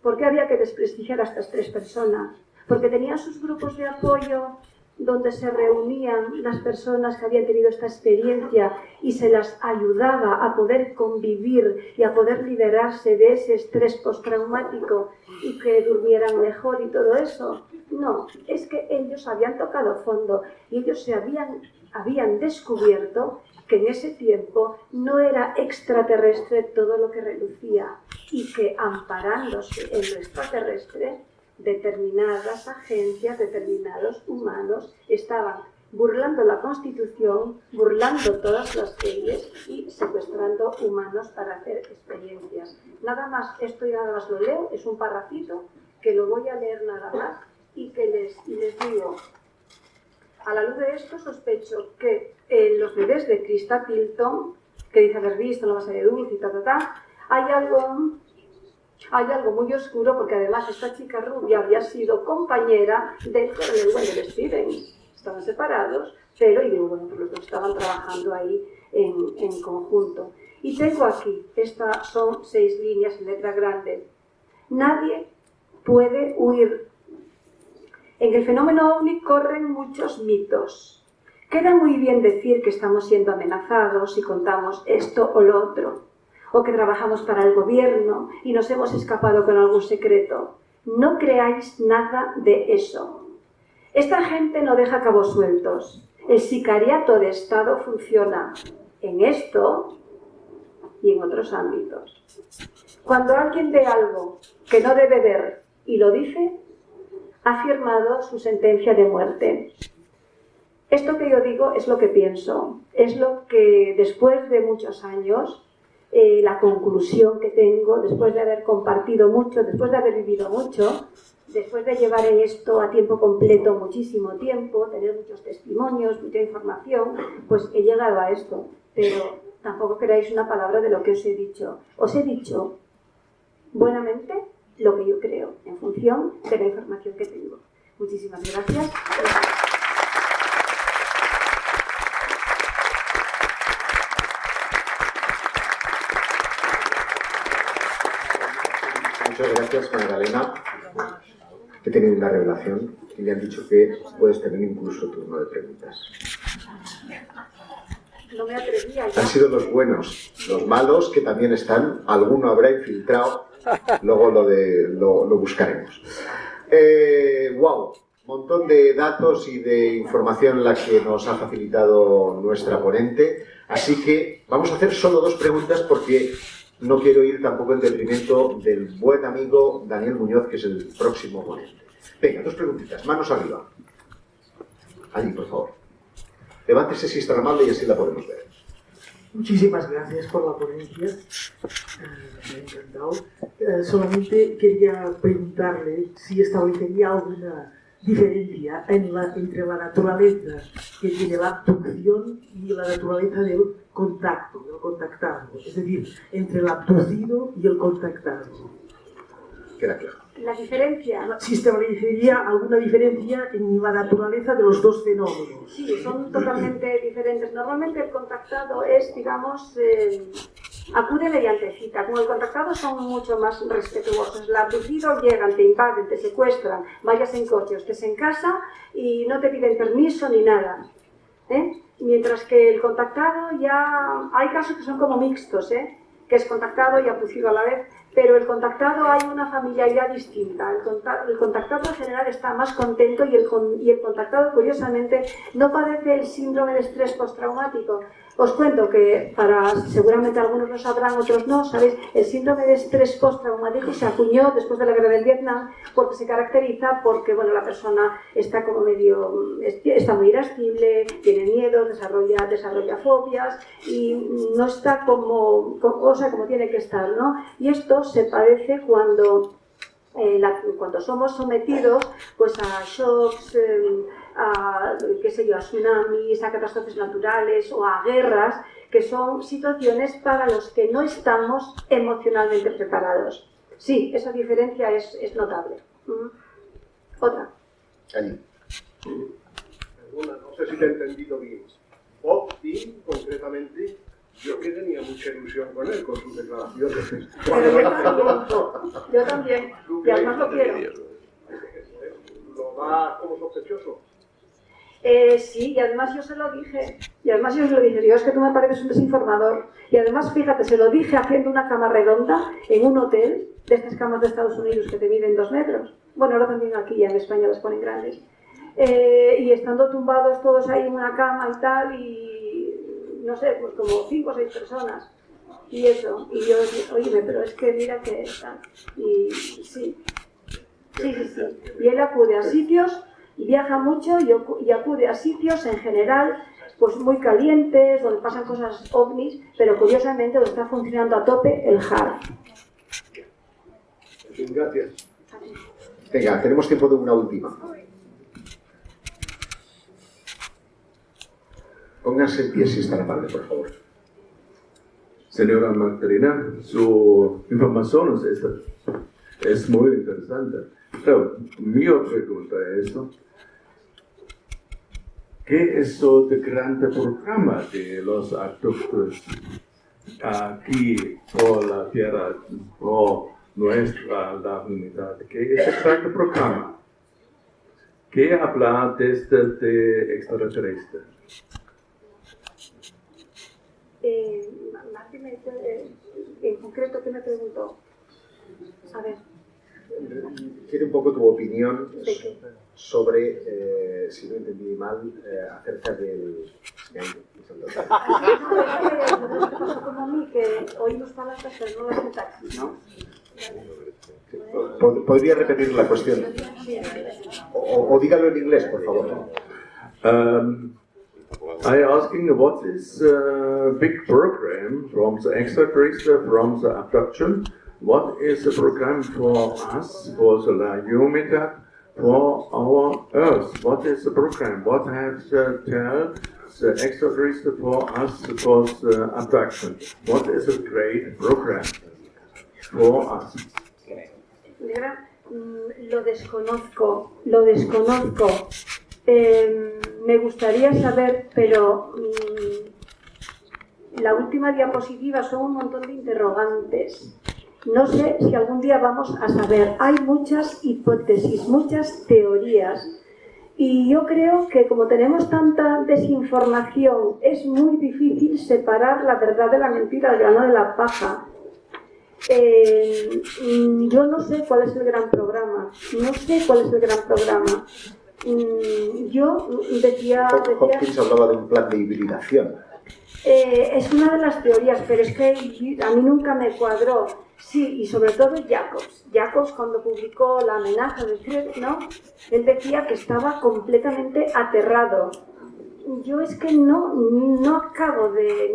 ¿por qué había que desprestigiar a estas 3 personas? Porque tenían sus grupos de apoyo donde se reunían las personas que habían tenido esta experiencia y se las ayudaba a poder convivir y a poder liberarse de ese estrés postraumático y que durmieran mejor y todo eso. No, es que ellos habían tocado fondo y ellos se habían descubierto que en ese tiempo no era extraterrestre todo lo que relucía y que amparándose en lo extraterrestre, determinadas agencias, determinados humanos estaban burlando la Constitución, burlando todas las leyes y secuestrando humanos para hacer experiencias. Nada más, esto y nada más lo leo, es un parrafito que lo voy a leer nada más y que les digo, a la luz de esto sospecho que los bebés de Krista Tilton, que dice haber visto en la base de Dulce y hay algo muy oscuro, porque además esta chica rubia había sido compañera del coronel Wendell Stevens. Estaban separados, pero y digo, bueno, pues los dos estaban trabajando ahí en conjunto. Y tengo aquí, estas son 6 líneas en letra grande. Nadie puede huir. En el fenómeno OVNI corren muchos mitos. Queda muy bien decir que estamos siendo amenazados si contamos esto o lo otro, o que trabajamos para el gobierno y nos hemos escapado con algún secreto. No creáis nada de eso. Esta gente no deja cabos sueltos. El sicariato de Estado funciona en esto y en otros ámbitos. Cuando alguien ve algo que no debe ver y lo dice, ha firmado su sentencia de muerte. Esto que yo digo es lo que pienso, es lo que después de muchos años, la conclusión que tengo, después de haber compartido mucho, después de haber vivido mucho, después de llevar en esto a tiempo completo muchísimo tiempo, tener muchos testimonios, mucha información, pues he llegado a esto. Pero tampoco creáis una palabra de lo que os he dicho. Os he dicho buenamente lo que yo creo, en función de la información que tengo. Muchísimas gracias. Muchas gracias, Magdalena. He tenido una revelación y me han dicho que puedes tener incluso turno de preguntas. No me atrevía ya. Han sido los buenos, los malos que también están, alguno habrá infiltrado, luego lo buscaremos. Wow, montón de datos y de información la que nos ha facilitado nuestra ponente, así que vamos a hacer solo 2 preguntas porque no quiero ir tampoco en detrimento del buen amigo Daniel Muñoz, que es el próximo ponente. Venga, 2 preguntitas, manos arriba. Allí, por favor. Levántese si es tan amable y así la podemos ver. Muchísimas gracias por la ponencia, me ha encantado. Solamente quería preguntarle si establecería alguna diferencia entre la naturaleza que tiene la abducción y la naturaleza del contacto, del contactado, es decir, entre el abducido y el contactado. Queda claro. La diferencia... Si establecería alguna diferencia en la naturaleza de los 2 fenómenos. Sí, son totalmente diferentes. Normalmente el contactado es, digamos, acude mediante cita. Como el contactado son mucho más respetuosos. El abducido llegan, te invaden, te secuestran, vayas en coche, estés en casa y no te piden permiso ni nada. Mientras que el contactado ya... Hay casos que son como mixtos, que es contactado y abducido a la vez. Pero el contactado hay una familiaridad distinta. El contactado en general está más contento y el contactado, curiosamente, no padece el síndrome de estrés postraumático. Os cuento que, seguramente algunos lo sabrán, otros no, ¿sabéis? El síndrome de estrés postraumático se acuñó después de la guerra del Vietnam porque se caracteriza porque, bueno, la persona está como está muy irascible, tiene miedo, desarrolla fobias y no está como tiene que estar, ¿no? Y esto se padece cuando somos sometidos pues a shocks, a tsunamis, a catástrofes naturales o a guerras, que son situaciones para los que no estamos emocionalmente preparados. Sí, esa diferencia es notable. Otra. Allí. No sé si te he entendido bien. Bob Dylan, concretamente, Yo que tenía mucha ilusión con él, con sus declaraciones. Yo también. Y además lo quiero. ¿Lo va como sospechoso? Sí, y además yo se lo dije. Digo, es que tú me pareces un desinformador. Y además, fíjate, se lo dije haciendo una cama redonda en un hotel, de estas camas de Estados Unidos que te miden 2 metros. Bueno, ahora también aquí en España las ponen grandes. Y estando tumbados todos ahí en una cama y tal, y no sé, pues como 5 o 6 personas. Y eso, y yo dije, oye, pero es que mira que tal. Y sí. Y él acude a sitios, viaja mucho y acude a sitios en general pues muy calientes, donde pasan cosas ovnis, pero curiosamente donde está funcionando a tope el HARP. Gracias. Venga, tenemos tiempo de una última. Pónganse en pie si está amable, por favor. Señora Magdalena, su información es muy interesante. Pero mi pregunta es, ¿qué es el gran programa de los adultos aquí por la Tierra, por la humanidad? ¿Qué es el gran programa? ¿Qué habla desde el extraterrestre? Martín, en concreto, ¿qué me preguntó? A ver. Quiero un poco tu opinión sobre, si no entendí mal, acerca del... Como a mí, que oímos palabras pero no las en taxi, ¿no? ¿Podría repetir la cuestión? O dígalo en inglés, por favor. I asking what is a big program from the extraterrestrial, from the abduction? What is the program for us, for the humanity, for our Earth? What is the program? What has to tell the extraterrestrial for us for the abduction? What is a great program for us? Lo desconozco. Me gustaría saber, pero la última diapositiva son un montón de interrogantes. No sé si algún día vamos a saber. Hay muchas hipótesis, muchas teorías. Y yo creo que como tenemos tanta desinformación, es muy difícil separar la verdad de la mentira, el grano de la paja. Yo no sé cuál es el gran programa. Yo decía... Hopkins hablaba de un plan de hibridación. Es una de las teorías, pero es que a mí nunca me cuadró. Sí, y sobre todo Jacobs cuando publicó La amenaza de Threat, ¿no? Él decía que estaba completamente aterrado. Yo es que no acabo de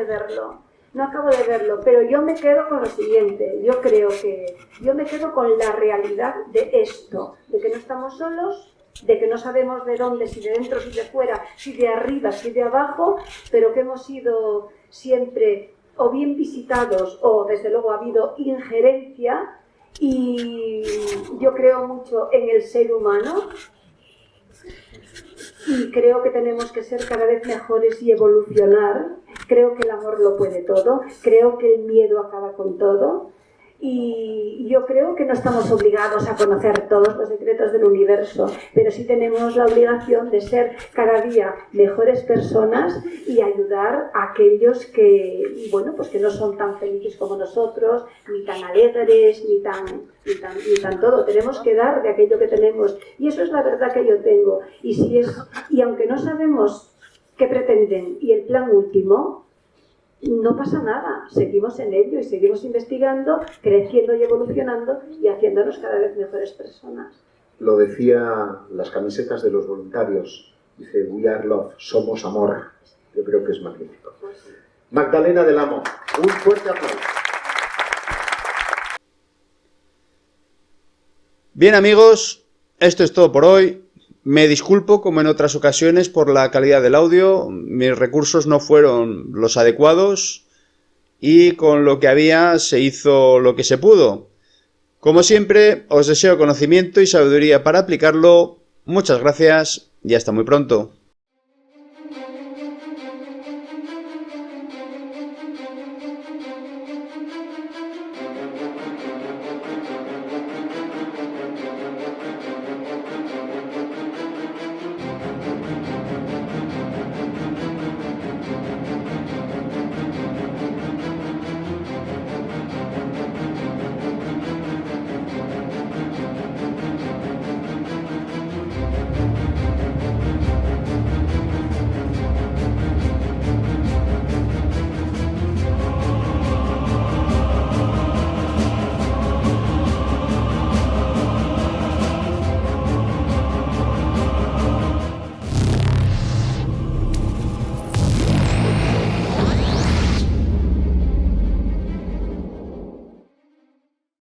verlo, pero yo me quedo con lo siguiente. Yo me quedo con la realidad de esto, de que no estamos solos, de que no sabemos de dónde, si de dentro, si de fuera, si de arriba, si de abajo, pero que hemos sido siempre o bien visitados o desde luego ha habido injerencia, y yo creo mucho en el ser humano y creo que tenemos que ser cada vez mejores y evolucionar. Creo que el amor lo puede todo, creo que el miedo acaba con todo. Y yo creo que no estamos obligados a conocer todos los secretos del universo, pero sí tenemos la obligación de ser cada día mejores personas y ayudar a aquellos que, bueno, pues que no son tan felices como nosotros, ni tan alegres, ni tan todo. Tenemos que dar de aquello que tenemos, y eso es la verdad que yo tengo. Y aunque no sabemos qué pretenden y el plan último, no pasa nada, seguimos en ello y seguimos investigando, creciendo y evolucionando y haciéndonos cada vez mejores personas. Lo decía las camisetas de los voluntarios, dice We are love, somos amor. Yo creo que es magnífico. Magdalena del Amo, un fuerte aplauso. Bien amigos, esto es todo por hoy. Me disculpo, como en otras ocasiones, por la calidad del audio. Mis recursos no fueron los adecuados y con lo que había se hizo lo que se pudo. Como siempre, os deseo conocimiento y sabiduría para aplicarlo. Muchas gracias y hasta muy pronto.